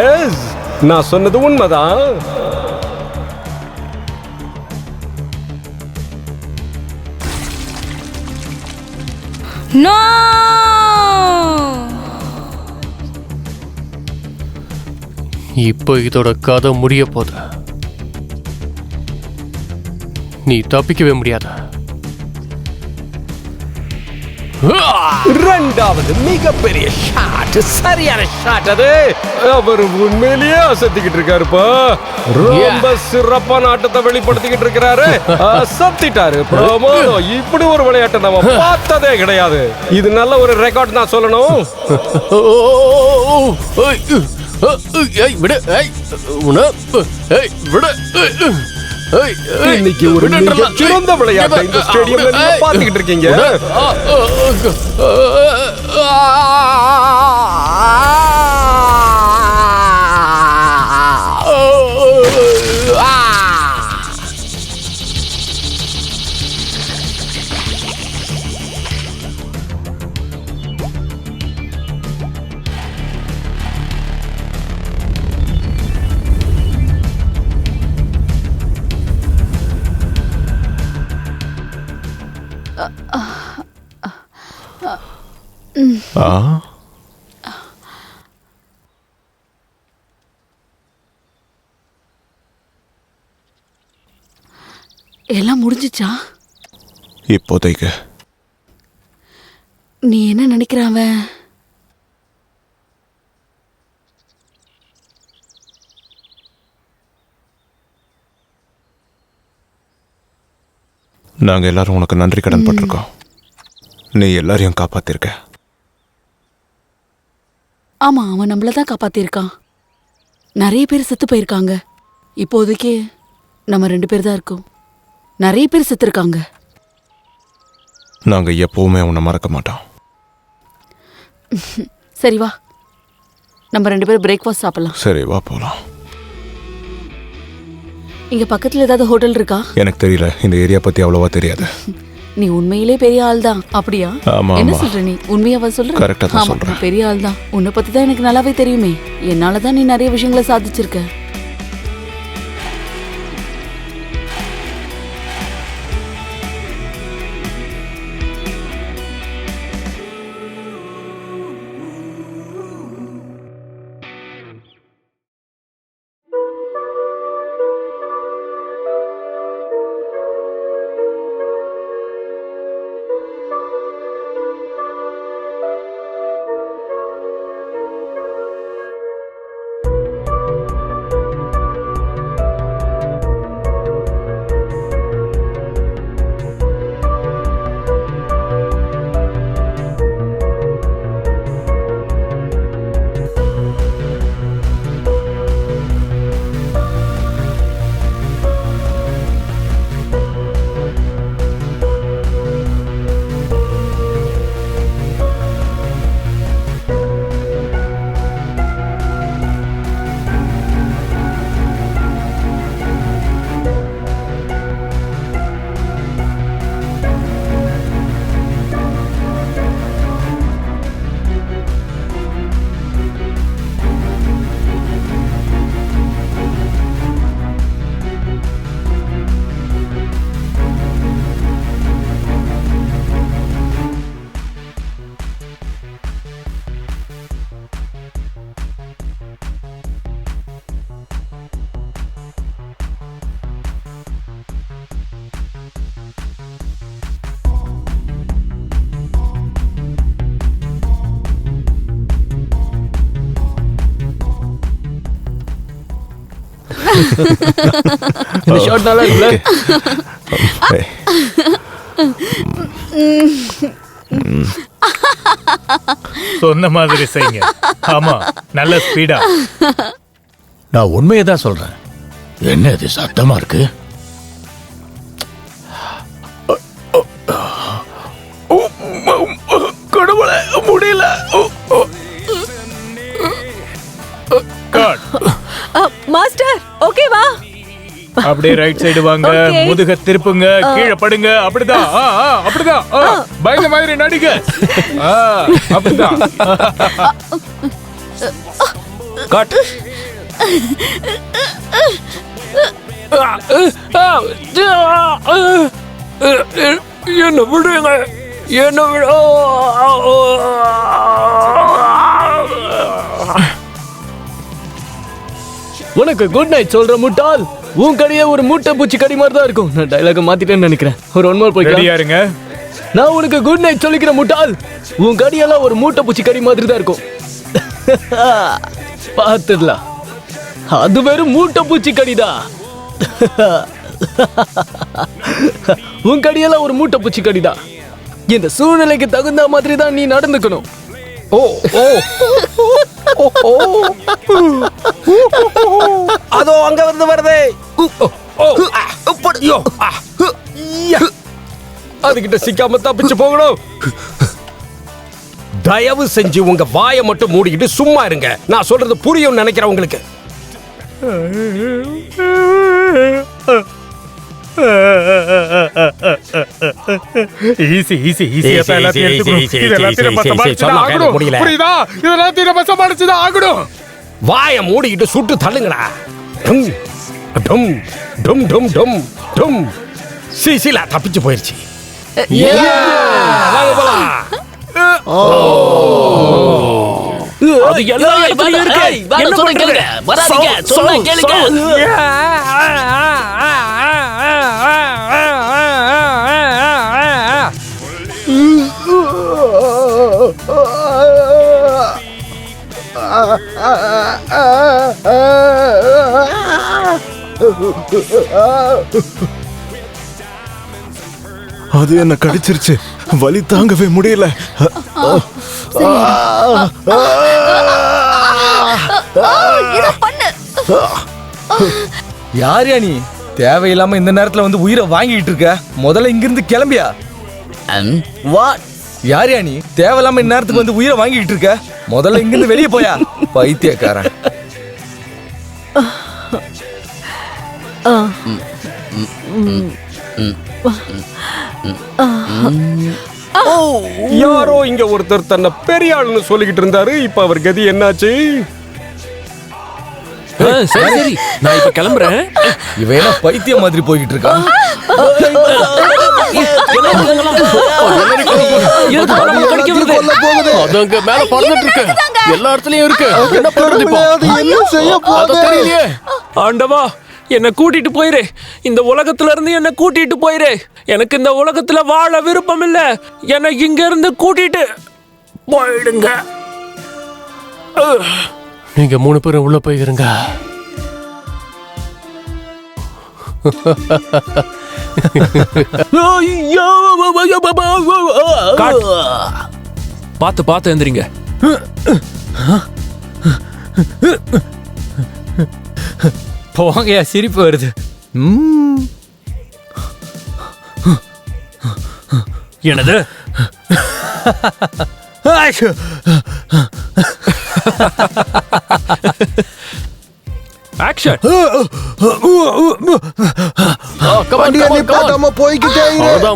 [SPEAKER 14] எஸ், நான் சொன்னது உண்மைதான்.
[SPEAKER 15] நோ,
[SPEAKER 8] இப்போ இதோட கதை முடிய போத. நீ தப்பிக்கவே முடியாத.
[SPEAKER 14] இரண்டாவது மிகப்பெரிய ஷாட், சரியான ஷாட். அது அவர் உண்மையிலேயே அசத்திக்கிட்டு இருக்காருப்பா. ரொம்ப சிறப்பான ஆட்டத்தை வெளிப்படுத்திக்கிட்டு இருக்கிறாரு. அசத்திட்டாரு. பிரமாதம். இப்படி ஒரு விளையாட்டை நம்ம பார்த்ததே கிடையாது. இது நல்ல ஒரு ரெக்கார்ட் தான் சொல்லணும். இன்னைக்கு ஒரு சிறந்த விளையாட்டை இந்த ஸ்டேடியம்ல நீங்க பாத்துக்கிட்டு இருக்கீங்க.
[SPEAKER 6] எல்லாம் முடிஞ்சிச்சா?
[SPEAKER 12] இப்போதைக்கு
[SPEAKER 6] நீ என்ன நினைக்கிறான்?
[SPEAKER 12] நாங்க எல்லாரும் உனக்கு நன்றி கடன் பட்டிருக்கோம். நீ எல்லாரையும் காப்பாத்திருக்க.
[SPEAKER 6] ஆமா, அவன் நம்மளதான் காப்பாத்திருக்கான். நிறைய பேர் செத்து போயிருக்காங்க. இப்போதைக்கு நம்ம 2 பேர் தான் இருக்கோம். நிறைய பேர் செத்து இருக்காங்க.
[SPEAKER 12] நாங்க எப்பவுமே உன்னை மறக்க மாட்டோம்.
[SPEAKER 6] சரி வா, நம்ம 2 பேரும் பிரேக்ஃபாஸ்ட் சாப்பிடலாம்.
[SPEAKER 12] சரி வா போலாம்.
[SPEAKER 6] இங்க பக்கத்துல ஏதாவது ஹோட்டல் இருக்கா?
[SPEAKER 12] எனக்கு தெரியல, இந்த ஏரியா பத்தி அவ்வளவா தெரியாது.
[SPEAKER 6] நீ உண்மையிலே பெரிய ஆள் தான். அப்படியா?
[SPEAKER 12] ஆமா,
[SPEAKER 6] என்ன
[SPEAKER 12] ஆமா.
[SPEAKER 6] சொல்ற நீ? உண்மையாவா சொல்ற?
[SPEAKER 12] கரெக்டா தான்
[SPEAKER 6] ஆமா,
[SPEAKER 12] சொல்றேன்.
[SPEAKER 6] நான் பெரிய ஆள் தான். உன்னை பத்தி தான் எனக்கு நல்லாவே தெரியுமே. என்னாலதான் நீ நிறைய விஷயங்களை சாதிச்சிருக்க.
[SPEAKER 13] இந்த ஷாட் நல்லா இருக்குல்ல?
[SPEAKER 5] சொன்ன மாதிரி செய்யுங்க. ஆமா, நல்ல ஸ்பீடா.
[SPEAKER 9] நான் உண்மையை தான் சொல்றேன். என்ன இது சத்தமா இருக்கு?
[SPEAKER 13] கடவுளே, முடியல.
[SPEAKER 1] மாஸ்டர், ஓகேவா?
[SPEAKER 5] அப்படியே ரைட் சைடு வாங்க.
[SPEAKER 1] Okay.
[SPEAKER 5] முதுக திருப்புங்க, கீழே படுங்க. அப்படிதான். அப்படிதான். பயந்த மாதிரி நடிங்க. அப்படிதான்.
[SPEAKER 13] கட். என்ன விடுங்க, என்ன விட.
[SPEAKER 16] உனக்கு குட் நைட் சொல்ற முட்டாள். உன் கடியே ஒரு மூட்டை பூச்சி கடி மாதிரி தான் இருக்கும். நான் டைலாக மாத்திட்டேன்னு நினைக்கிறேன். ஒரு ஒன் மோர் போய்
[SPEAKER 5] இருங்க.
[SPEAKER 16] நான் உனக்கு குட் நைட் சொல்லிக்கிற முட்டாள். உன் கடியெல்லாம் ஒரு மூட்டை பூச்சி கடி மாதிரி தான் இருக்கும். பார்த்துடலாம். அது வெறும் மூட்டை பூச்சி கடிதான். உன் கடியெல்லாம் ஒரு மூட்டை பூச்சி கடிதான். இந்த சூழ்நிலைக்கு தகுந்த மாதிரி தான் நீ நடந்துக்கணும்.
[SPEAKER 14] அதோ அங்க வந்து வருதே. அதுகிட்ட சிக்காம தப்பிச்சு போகணும். தயவு செஞ்சு உங்க வாயை மட்டும் மூடிக்கிட்டு சும்மா இருங்க. நான் சொல்றது புரியும் நினைக்கிறேன் உங்களுக்கு.
[SPEAKER 5] ஈஸி ஈஸி ஈஸியா தான் எல்லாத்தையும் எடுத்துக்கணும். இதெல்லாம் நம்ம சமாளிச்சுதான் ஆகணும். புரியுதா? இதெல்லாம் நம்ம சமாளிச்சுதான் ஆகணும்.
[SPEAKER 14] வாயை மூடிக்கிட்டு சுட்டு தள்ளுங்கடா. டும் டும் டும் டும் டும் டும். சீசிலா தப்பிச்சு போயிருச்சு. வாங்க போலாம்.
[SPEAKER 13] அது எல்லா இடத்துலயும் இருக்கு. என்ன பண்றீங்க? வராதீங்க, சொன்னா கேளுங்க.
[SPEAKER 12] அது என்ன கடிச்சிருச்சு. வலி தாங்கவே முடியல.
[SPEAKER 4] யாரியா நீ? தேவையில்லாம இந்த நேரத்துல வந்து உயிரை வாங்கிட்டு இருக்க. முதல்ல இங்கிருந்து கிளம்பியா? யாரியா நீ? தேவையில்லாம இந்த நேரத்துக்கு வந்து உயிரை வாங்கிட்டு இருக்க. முதல்ல இங்கிருந்து வெளியே போயா, பைத்தியக்காரன்.
[SPEAKER 14] யாரோ இங்க ஒருத்தர் தன்னை பெரிய ஆளுன்னு சொல்லிக்கிட்டு இருந்தாரு. இப்ப அவர் கதி என்னாச்சு?
[SPEAKER 13] சரி சரி, நான் இப்ப கிளம்புறேன்.
[SPEAKER 4] இவன் என்ன பைத்தியம் மாதிரி போய்கிட்டு இருக்கான்.
[SPEAKER 13] மேல பறந்துட்டு இருக்கு. எல்லா இடத்துலயும் இருக்கு. என்ன பண்றது இப்போ? தெரியலையே. ஆண்டவா, என்ன கூட்டிட்டு போயிரு. இந்த உலகத்துல இருந்து என்ன கூட்டிட்டு போயிரு. எனக்கு இந்த உலகத்துல வாழ விருப்பம் இல்ல. என்னை இங்க இருந்து கூட்டிட்டு போயிடுங்க. நீங்க 3 பேரும் உள்ள போயிருங்க.
[SPEAKER 2] பார்த்து பார்த்து எந்திரிங்க.
[SPEAKER 4] போங்கயா, சிரிப்பு வருது.
[SPEAKER 2] எனது ஆக்ஷன்.
[SPEAKER 3] போய்கிட்டே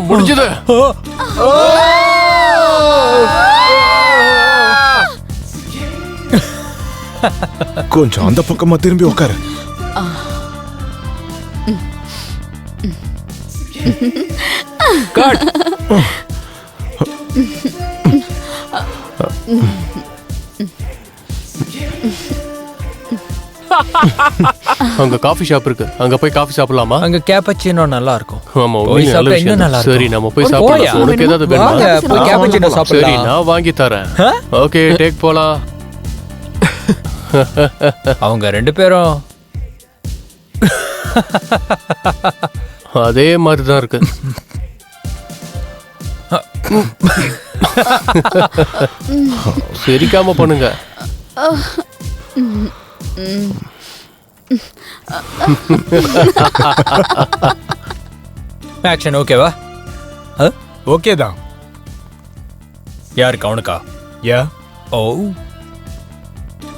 [SPEAKER 13] முடிஞ்சது.
[SPEAKER 12] கொஞ்சம் அந்த பக்கமா திரும்பி உட்காரு.
[SPEAKER 8] அங்க காஃபி ஷாப் இருக்கு. அங்க போய் காஃபி சாப்பிடலாமா?
[SPEAKER 4] அங்க கேப்பச்சினோ நல்லா இருக்கும்.
[SPEAKER 8] ஆமா,
[SPEAKER 4] போய் சாப்பிட்டா இன்னும் நல்லா இருக்கும்.
[SPEAKER 8] சரி, நம்ம போய் சாப்பிடலாம். உனக்கு ஏதாவது வேணுமா?
[SPEAKER 4] போய் கேப்பச்சினோ சாப்பிடலாம்.
[SPEAKER 8] சரி, நான் வாங்கி தரேன். ஓகே, டேக் போலாம்.
[SPEAKER 4] அவங்க 2 பேரும்
[SPEAKER 8] அதே மாதிரி தான் இருக்கு. சிரிக்காம பண்ணுங்க.
[SPEAKER 4] ஆக்ஷன் ஓகேவா?
[SPEAKER 5] ஓகே தான்.
[SPEAKER 4] யாருக்கு? அவனுக்கா?
[SPEAKER 5] யா.
[SPEAKER 4] ஓ,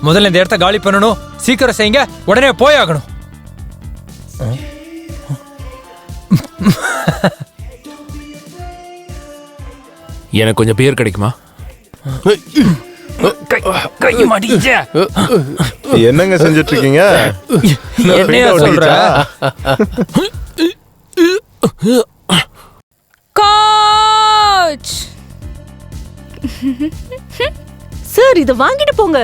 [SPEAKER 4] முதல்ல இந்த இடத்த காலி பண்ணணும். சீக்கிரம் செய்யுங்க, உடனே போய் ஆகணும்.
[SPEAKER 2] எனக்கு கொஞ்சம் பியர் கிடைக்குமா?
[SPEAKER 13] கைய மாட்டிக்கிச்சே.
[SPEAKER 3] என்னங்க செஞ்சுட்டு இருக்கீங்க?
[SPEAKER 13] என்னையா சொல்ற?
[SPEAKER 15] கோச்
[SPEAKER 1] சார் இத வாங்கிட்டு போங்க.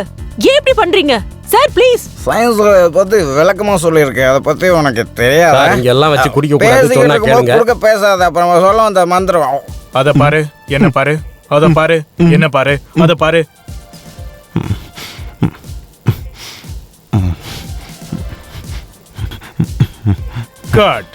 [SPEAKER 1] ஏன் இப்படி பண்றீங்க சார்? ப்ளீஸ்.
[SPEAKER 17] சயின்ஸ் பத்தி விளக்கமா சொல்லியிருக்கேன். அதை பத்தி உனக்கு தெரியாது.
[SPEAKER 14] இங்க எல்லாம் வச்சு குடிக்க கூடாது சொன்னா கேளுங்க.
[SPEAKER 17] குடுக்க பேசாத. அப்புறம் சொல்ல வந்த மந்திரம்.
[SPEAKER 5] அத பாரு, என்ன பாரு, அத பாரு, என்ன பாரு, அத பாரு. கட்.